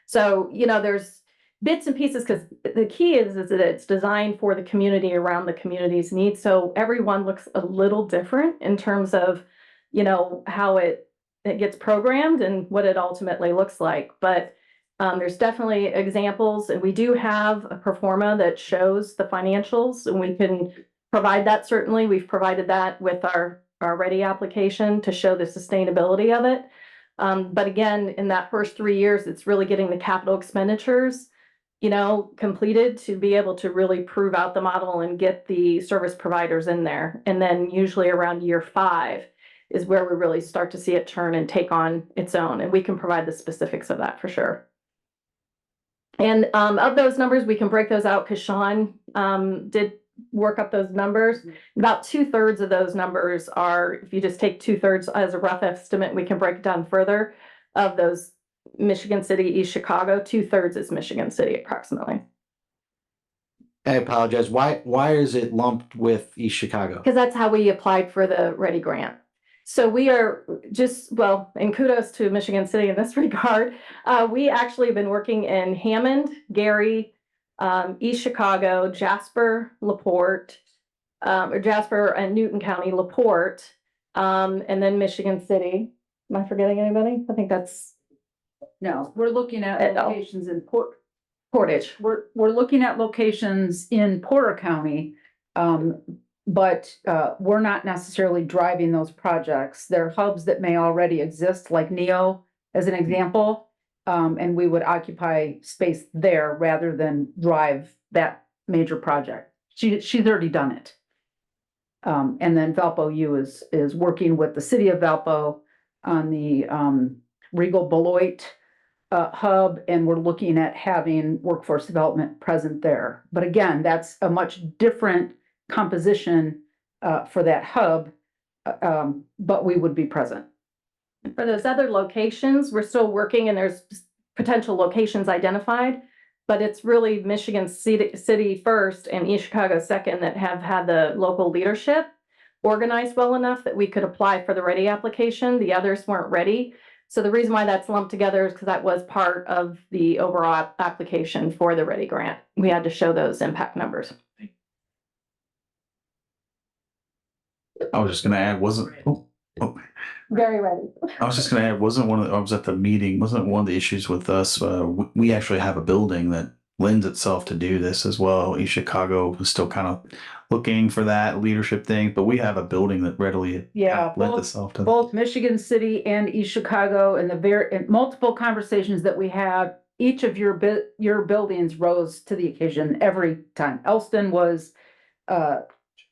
So, there's bits and pieces, because the key is that it's designed for the community around the community's needs. So everyone looks a little different in terms of, how it gets programmed and what it ultimately looks like. But there's definitely examples, and we do have a pro forma that shows the financials, and we can provide that. Certainly, we've provided that with our Ready application to show the sustainability of it. But again, in that first 3 years, it's really getting the capital expenditures, completed to be able to really prove out the model and get the service providers in there. And then usually around year 5 is where we really start to see it turn and take on its own. And we can provide the specifics of that for sure. And of those numbers, we can break those out because Sean did work up those numbers. About 2/3 of those numbers are, if you just take 2/3 as a rough estimate, we can break it down further. Of those, Michigan City, East Chicago, 2/3 is Michigan City approximately. I apologize. Why is it lumped with East Chicago? Because that's how we applied for the Ready grant. So we are and kudos to Michigan City in this regard. We actually have been working in Hammond, Gary, East Chicago, Jasper, LaPorte, or Jasper and Newton County, LaPorte, and then Michigan City. Am I forgetting anybody? I think that's No, we're looking at locations in Portage. we're looking at locations in Porter County. But we're not necessarily driving those projects. They're hubs that may already exist, like NEO as an example. And we would occupy space there rather than drive that major project. She's already done it. And then Valpo U is working with the city of Valpo on the Regal Beloit hub, and we're looking at having workforce development present there. But again, that's a much different composition for that hub, but we would be present. For those other locations, we're still working and there's potential locations identified, but it's really Michigan City first and East Chicago second that have had the local leadership organized well enough that we could apply for the READY application. The others weren't ready. So the reason why that's lumped together is because that was part of the overall application for the READY grant. We had to show those impact numbers. I was just gonna add, Very ready. I was just gonna add, I was at the meeting, wasn't one of the issues with us, we actually have a building that lends itself to do this as well. East Chicago was still kind of looking for that leadership thing, but we have a building that readily lent itself to both Michigan City and East Chicago, and multiple conversations that we had, each of your buildings rose to the occasion every time. Elston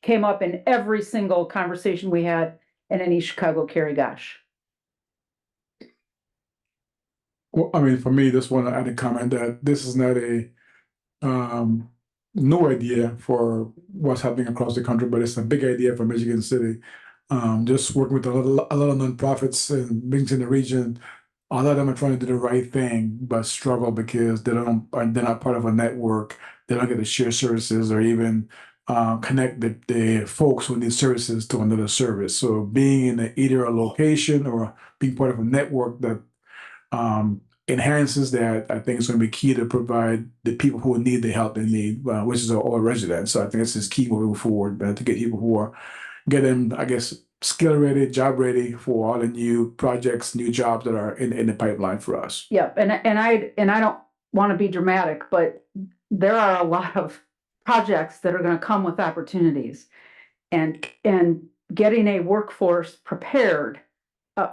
came up in every single conversation we had, and in East Chicago, Kerry Gosh. Well, I mean, for me, just want to add a comment that this is not a no idea for what's happening across the country, but it's a big idea for Michigan City. Just working with a lot of nonprofits and beings in the region, a lot of them are trying to do the right thing, but struggle because they're not part of a network. They don't get to share services or even connect the folks who need services to another service. So being in either a location or being part of a network that enhances that, I think it's going to be key to provide the people who need the help they need, which is all residents. So I think this is key moving forward, to get people who are getting, I guess, skill ready, job ready for all the new projects, new jobs that are in the pipeline for us. Yeah, and I don't want to be dramatic, but there are a lot of projects that are going to come with opportunities, and getting a workforce prepared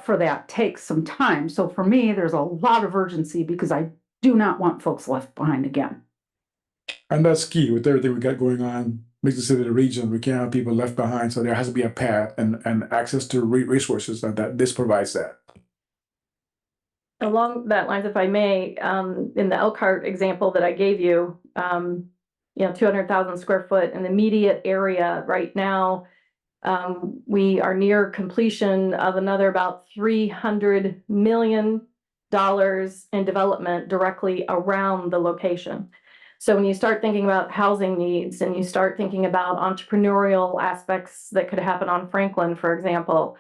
for that takes some time. So for me, there's a lot of urgency because I do not want folks left behind again. And that's key with everything we got going on, Michigan City, the region. We can't have people left behind. So there has to be a path and access to resources that this provides that. Along that lines, if I may, in the Elkhart example that I gave you, 200,000 square foot in the immediate area right now, we are near completion of another about $300 million in development directly around the location. So when you start thinking about housing needs and you start thinking about entrepreneurial aspects that could happen on Franklin, for example,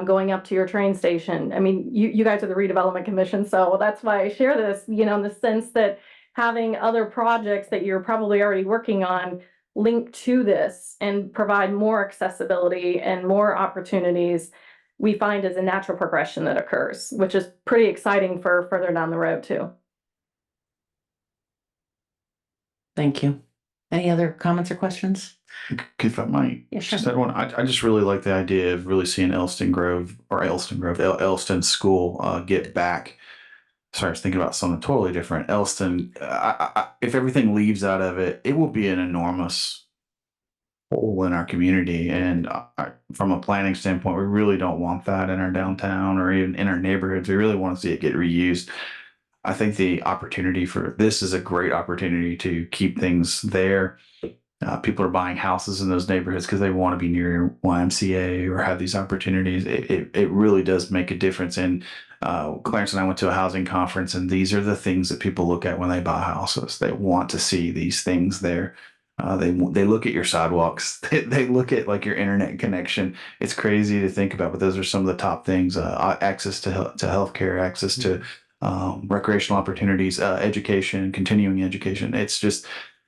going up to your train station. I mean, you guys are the Redevelopment Commission, so that's why I share this, in the sense that having other projects that you're probably already working on link to this and provide more accessibility and more opportunities, we find is a natural progression that occurs, which is pretty exciting for further down the road too. Thank you. Any other comments or questions? If I might, just add one. I just really like the idea of really seeing Elston School get back. Sorry, I was thinking about something totally different. Elston, if everything leaves out of it, it will be an enormous hole in our community. And from a planning standpoint, we really don't want that in our downtown or even in our neighborhoods. We really want to see it get reused. I think the opportunity for this is a great opportunity to keep things there. People are buying houses in those neighborhoods because they want to be near YMCA or have these opportunities. It really does make a difference. And Clarence and I went to a housing conference, and these are the things that people look at when they buy houses. They want to see these things there. They look at your sidewalks. They look at like your internet connection. It's crazy to think about, but those are some of the top things: access to healthcare, access to recreational opportunities, education, continuing education. It's just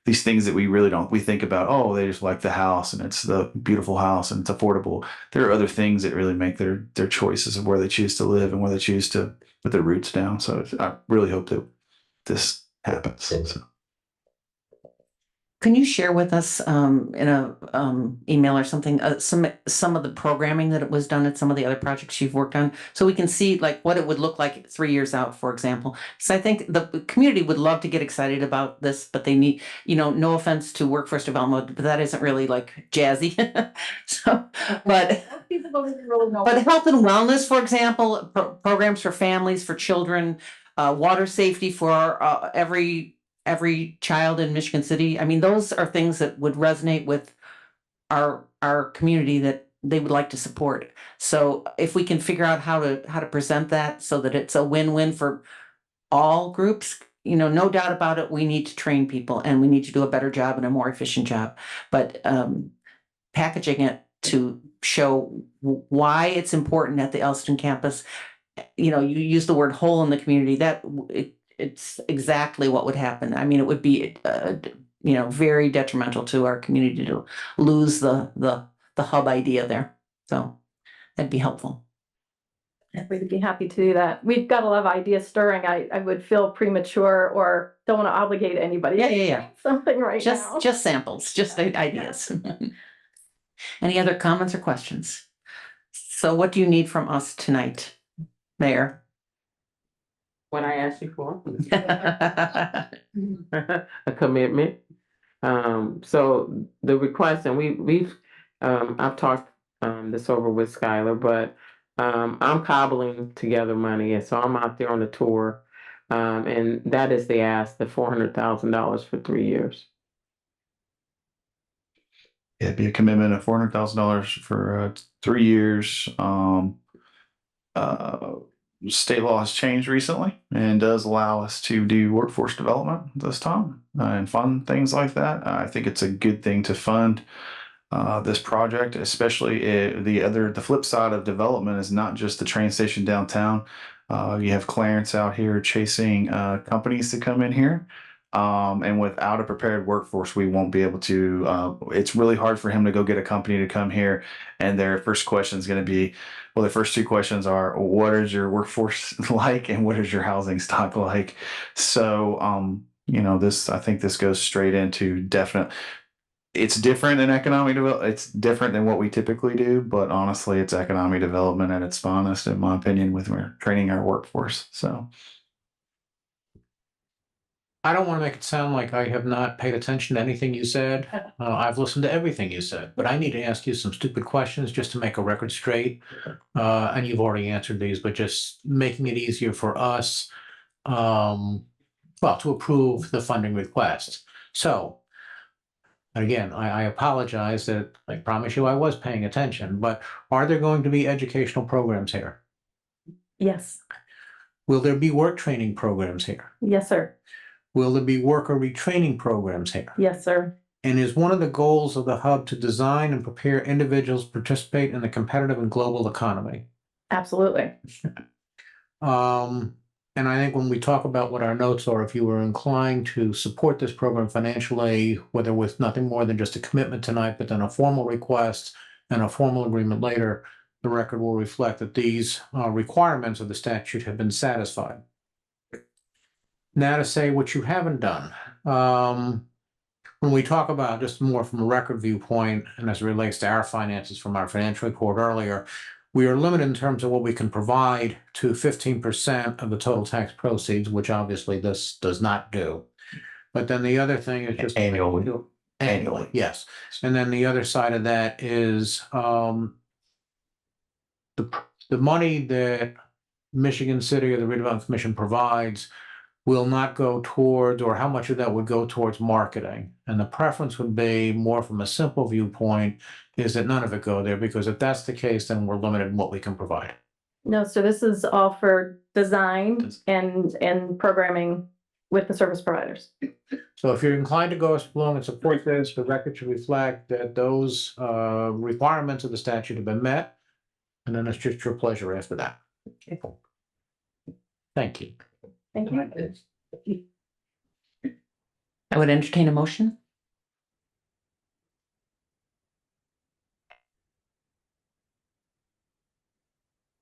these things that we really don't, we think about, oh, they just like the house and it's the beautiful house and it's affordable. There are other things that really make their choices of where they choose to live and where they choose to put their roots down. So I really hope that this happens. So. Can you share with us in a email or something some of the programming that it was done at some of the other projects you've worked on, so we can see like what it would look like 3 years out, for example? Because I think the community would love to get excited about this, but they need, no offense to workforce development, but that isn't really like jazzy. So, but People don't even really know. but health and wellness, for example, programs for families, for children, water safety for every child in Michigan City. I mean, those are things that would resonate with our community that they would like to support. So if we can figure out how to present that so that it's a win-win for all groups, no doubt about it, we need to train people and we need to do a better job and a more efficient job. But packaging it to show why it's important at the Elston campus. You use the word whole in the community, it's exactly what would happen. I mean, it would be, very detrimental to our community to lose the hub idea there. So that'd be helpful. We'd be happy to do that. We've got a lot of ideas stirring. I would feel premature or don't want to obligate anybody. Yeah. Something right now. Just samples, just ideas. Any other comments or questions? So what do you need from us tonight, Mayor? What I asked you for. A commitment. So the request, and we've I've talked this over with Skylar, but I'm cobbling together money, and so I'm out there on the tour, and that is the ask, the $400,000 for 3 years. It'd be a commitment of $400,000 for 3 years. State law has changed recently and does allow us to do workforce development this time and fund things like that. I think it's a good thing to fund this project, especially the flip side of development is not just the train station downtown. You have Clarence out here chasing companies to come in here. And without a prepared workforce, we won't be able to. It's really hard for him to go get a company to come here, and their first question is going to be, well, the first two questions are, what is your workforce like, and what is your housing stock like? So, I think this goes straight into definite. It's different than economic development. It's different than what we typically do, but honestly, it's economic development at its finest, in my opinion, with training our workforce. So. I don't want to make it sound like I have not paid attention to anything you said. I've listened to everything you said, but I need to ask you some stupid questions just to make a record straight. And you've already answered these, but just making it easier for us, to approve the funding request. So, again, I apologize that I promise you I was paying attention, but are there going to be educational programs here? Yes. Will there be work training programs here? Yes, sir. Will there be worker retraining programs here? Yes, sir. And is one of the goals of the hub to design and prepare individuals to participate in the competitive and global economy? Absolutely. And I think when we talk about what our notes are, if you were inclined to support this program financially, whether with nothing more than just a commitment tonight, but then a formal request and a formal agreement later, the record will reflect that these requirements of the statute have been satisfied. Now to say what you haven't done. When we talk about just more from a record viewpoint, and as it relates to our finances from our financial report earlier, we are limited in terms of what we can provide to 15% of the total tax proceeds, which obviously this does not do. But then the other thing is just annually, yes. And then the other side of that is the money that Michigan City or the Redevelopment Commission provides will not go towards, or how much of that would go towards marketing. And the preference would be more from a simple viewpoint is that none of it go there, because if that's the case, then we're limited in what we can provide. No, so this is all for design and programming with the service providers. So if you're inclined to go along and support this, the record should reflect that those requirements of the statute have been met. And then it's just your pleasure after that. Okay. Thank you. Thank you. I would entertain a motion.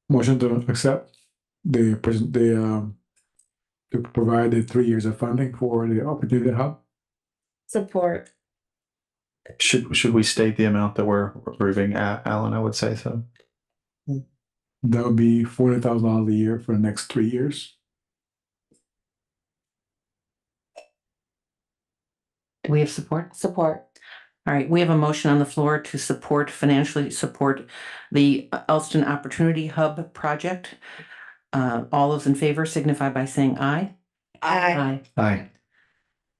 Motion to accept the present, to provide the 3 years of funding for the Opportunity Hub. Support. Should we state the amount that we're approving, Alan? I would say so. That would be $40,000 a year for the next 3 years. Do we have support? Support. All right, we have a motion on the floor to financially support the Elston Opportunity Hub project. All those in favor signify by saying aye. Aye. Aye.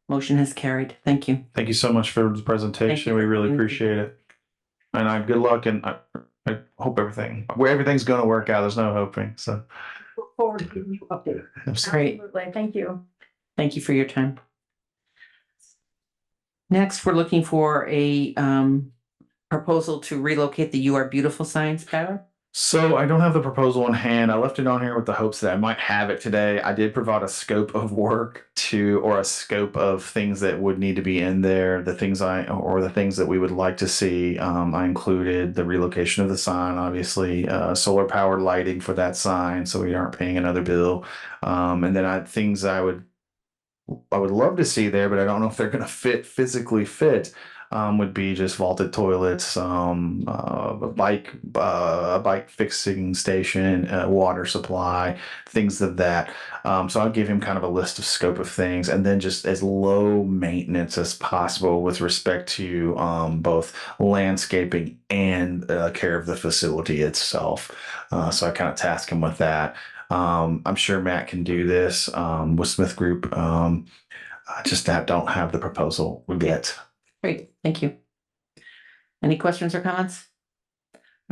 Motion has carried. Thank you. Thank you so much for the presentation. We really appreciate it. And good luck, and I hope everything's going to work out. There's no hoping. So Look forward to giving you updates. Great. Absolutely. Thank you. Thank you for your time. Next, we're looking for a proposal to relocate the "You Are Beautiful" sign, Skylar. So I don't have the proposal in hand. I left it on here with the hopes that I might have it today. I did provide a scope of work or a scope of things that would need to be in there, the things that we would like to see. I included the relocation of the sign, obviously, solar powered lighting for that sign, so we aren't paying another bill. And then things I would love to see there, but I don't know if they're going to physically fit. Would be just vaulted toilets, a bike fixing station, water supply, things of that. So I'll give him kind of a list of scope of things, and then just as low maintenance as possible with respect to both landscaping and care of the facility itself. So I kind of task him with that. I'm sure Matt can do this with Smith Group. I just don't have the proposal yet. Great, thank you. Any questions or comments?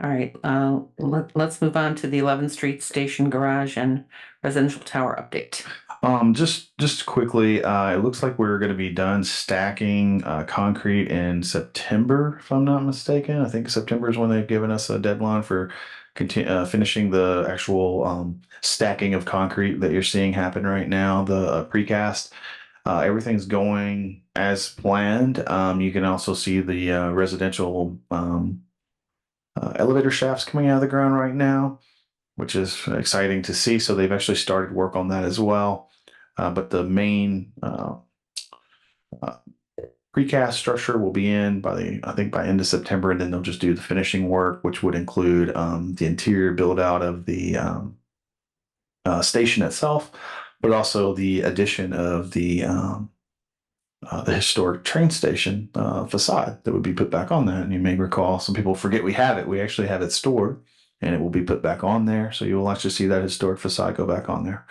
All right, let's move on to the 11th Street Station Garage and Residential Tower update. Just quickly, it looks like we're going to be done stacking concrete in September, if I'm not mistaken. I think September is when they've given us a deadline for finishing the actual stacking of concrete that you're seeing happen right now, the precast. Everything's going as planned. You can also see the residential elevator shafts coming out of the ground right now, which is exciting to see. So they've actually started work on that as well. But the main precast structure will be in by end of September, and then they'll just do the finishing work, which would include the interior build out of the station itself, but also the addition of the historic train station facade that would be put back on that. And you may recall, some people forget we have it. We actually have it stored, and it will be put back on there. So you will actually see that historic facade go back on there.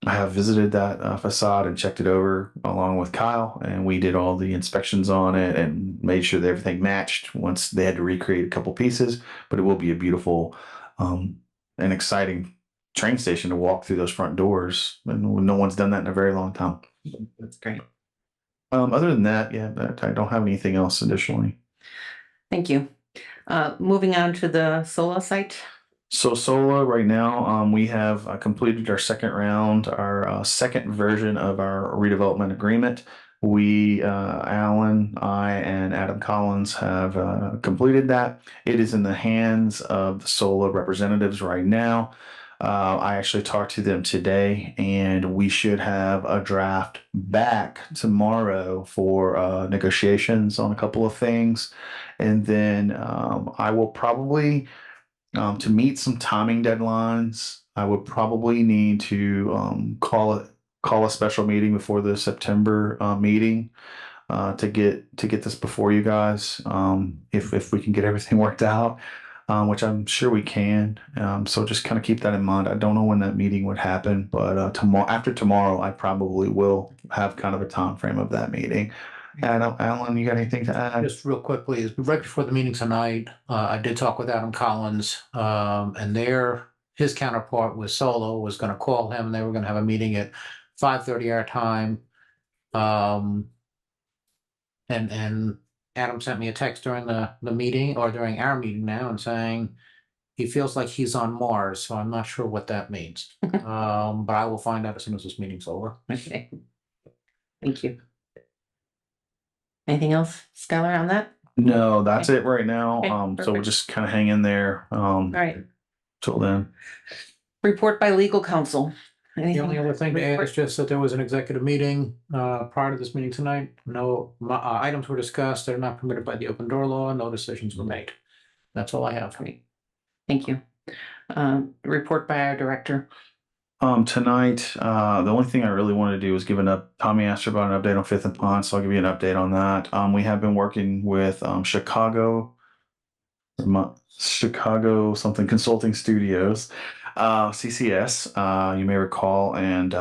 I have visited that facade and checked it over along with Kyle, and we did all the inspections on it and made sure that everything matched. Once they had to recreate a couple pieces, but it will be a beautiful and exciting train station to walk through those front doors, and no one's done that in a very long time. That's great. Other than that, yeah, I don't have anything else additionally. Thank you. Moving on to the SOLA site. So SOLA right now, we have completed our second round, our second version of our redevelopment agreement. We, Alan, I, and Adam Collins have completed that. It is in the hands of the SOLA representatives right now. I actually talked to them today, and we should have a draft back tomorrow for negotiations on a couple of things. And then I will probably, to meet some timing deadlines, I would probably need to call a special meeting before the September meeting to get this before you guys, if we can get everything worked out. Which I'm sure we can. So just kind of keep that in mind. I don't know when that meeting would happen, but after tomorrow, I probably will have kind of a time frame of that meeting. Alan, you got anything to add? Just real quickly, right before the meeting tonight, I did talk with Adam Collins, and his counterpart with Solo was going to call him, and they were going to have a meeting at 5:30 our time. And Adam sent me a text during the meeting, or during our meeting now, and saying he feels like he's on Mars. So I'm not sure what that means. But I will find out as soon as this meeting's over. Okay. Thank you. Anything else, Skylar, on that? No, that's it right now. Okay, So we'll perfect. just kind of hang in there. All right. Till then. Report by legal counsel. The only other thing to add Report? is just that there was an executive meeting prior to this meeting tonight. No items were discussed that are not permitted by the open door law. No decisions were made. That's all I have. Great. Thank you. Report by our director. Tonight, the only thing I really wanted to do was Tommy asked about an update on Fifth and Pond, so I'll give you an update on that. We have been working with Chicago something consulting studios, CCS, you may recall, and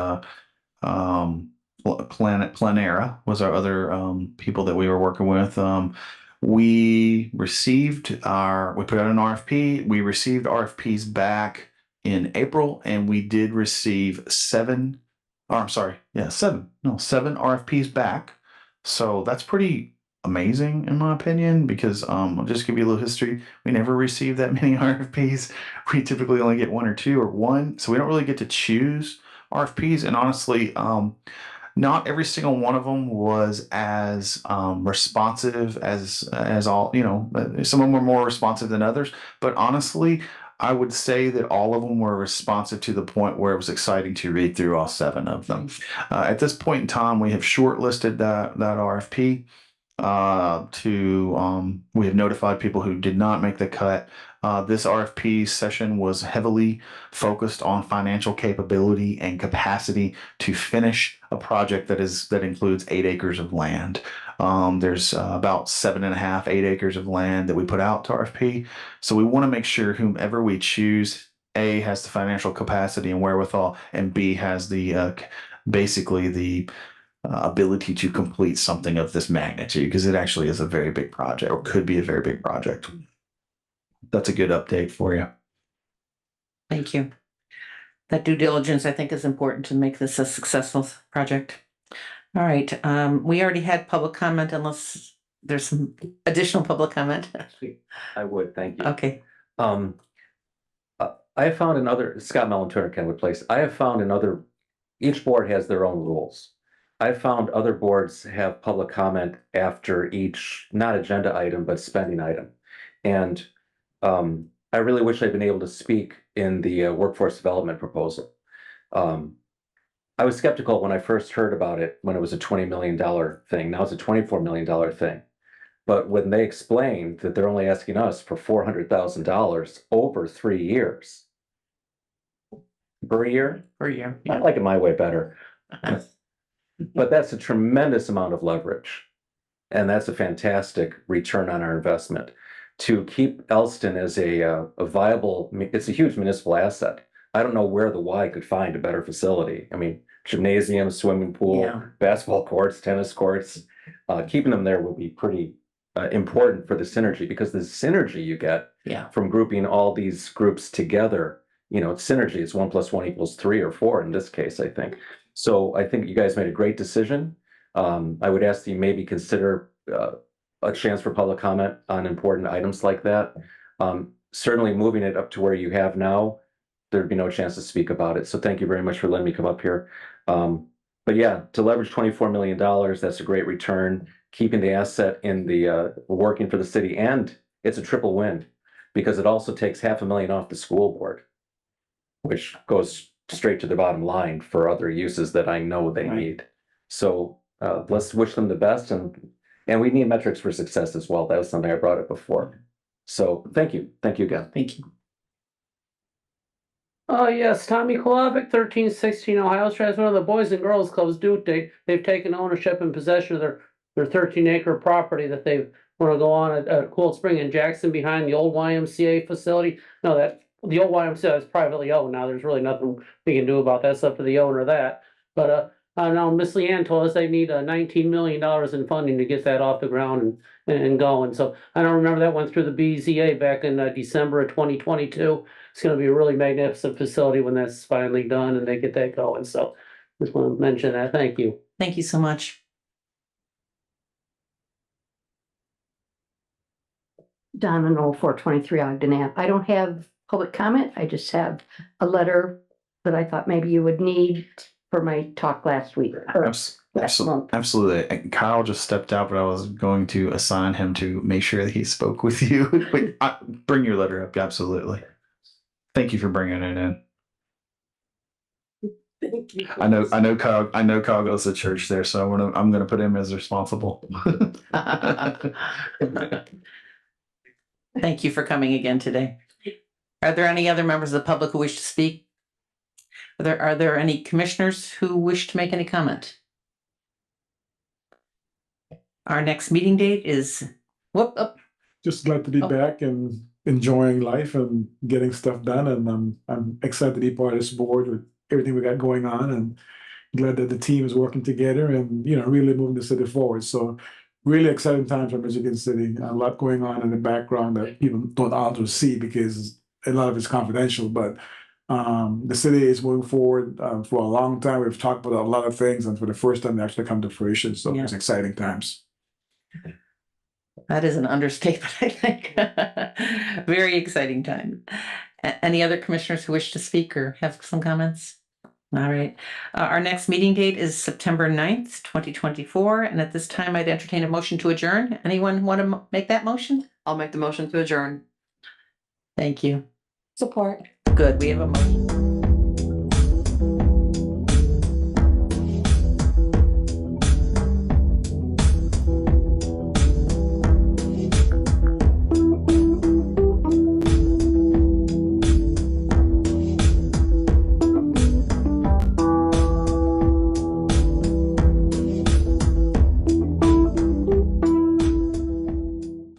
Planera was our other people that we were working with. We put out an RFP. We received RFPs back in April, and we did receive seven RFPs back. So that's pretty amazing in my opinion, because I'll just give you a little history. We never received that many RFPs. We typically only get one or two or one, so we don't really get to choose RFPs. And honestly, not every single one of them was as responsive as all, some of them were more responsive than others, but honestly, I would say that all of them were responsive to the point where it was exciting to read through all seven of them. At this point in time, we have shortlisted that RFP. We have notified people who did not make the cut. This RFP session was heavily focused on financial capability and capacity to finish a project that includes 8 acres of land. There's about 7.5, 8 acres of land that we put out to RFP. So we want to make sure whomever we choose, A, has the financial capacity and wherewithal, and B, has the basically the ability to complete something of this magnitude, because it actually is a very big project, or could be a very big project. That's a good update for you. Thank you. That due diligence, I think, is important to make this a successful project. All right, we already had public comment, unless there's some additional public comment. I would, thank you. Okay. I have found Scott Mellon, Turner Kenwood Place. I have found each board has their own rules. I've found other boards have public comment after each, not agenda item, but spending item. And I really wish I'd been able to speak in the workforce development proposal. I was skeptical when I first heard about it, when it was a $20 million thing. Now it's a $24 million thing. But when they explained that they're only asking us for $400,000 over 3 years. Per year? Per year. I like it my way better. But that's a tremendous amount of leverage. And that's a fantastic return on our investment. To keep Elston as a viable, it's a huge municipal asset. I don't know where the Y could find a better facility. I mean, gymnasium, swimming pool, basketball courts, tennis courts. Keeping them there will be pretty important for the synergy, because the synergy you get from grouping all these groups together, it's synergy. It's 1 + 1 = 3 or 4 in this case, I think. So I think you guys made a great decision. I would ask that you maybe consider a chance for public comment on important items like that. Certainly moving it up to where you have now, there'd be no chance to speak about it. So thank you very much for letting me come up here. But yeah, to leverage $24 million, that's a great return. Keeping the asset in the working for the city, and it's a triple win, because it also takes $500,000 off the school board, which goes straight to the bottom line for other uses that I know they need. So let's wish them the best, and we need metrics for success as well. That was something I brought up before. So thank you again. Thank you. Oh, yes, Tommy Kolovic, 1316 Ohio Street, is one of the Boys and Girls Clubs. They've taken ownership and possession of their 13-acre property that they want to go on at Cold Spring in Jackson, behind the old YMCA facility. No, the old YMCA is privately owned now. There's really nothing we can do about that. It's up to the owner of that. But now Miss Leanne told us they need $19 million in funding to get that off the ground and going. So I don't remember that went through the BZA back in December of 2022. It's going to be a really magnificent facility when that's finally done and they get that going. So just want to mention that. Thank you. Thank you so much. Donna Knoll, 423 Ogden Ave. I don't have public comment. I just have a letter that I thought maybe you would need for my talk last week, or Absolutely. And Kyle just stepped out, but I was going to assign him to make sure that he spoke with you. Wait, bring your letter up. Absolutely. Thank you for bringing it in. Thank you. I know Kyle goes to church there, so I'm gonna put him as responsible. Thank you for coming again today. Are there any other members of the public who wish to speak? Are there any commissioners who wish to make any comment? Our next meeting date is, Just glad to be back and enjoying life and getting stuff done. And I'm excited to be part of this board with everything we got going on, and glad that the team is working together and, you know, really moving the city forward. So really exciting times for Michigan City. A lot going on in the background that people don't always see because a lot of it's confidential, but the city is moving forward for a long time. We've talked about a lot of things, and for the first time they actually come to fruition. So it's exciting times. that is an understatement, I think. Very exciting time. Any other commissioners who wish to speak or have some comments? All right. Our next meeting date is September 9th, 2024. And at this time, I'd entertain a motion to adjourn. Anyone want to make that motion? I'll make the motion to adjourn. Thank you. Support. Good. We have a motion.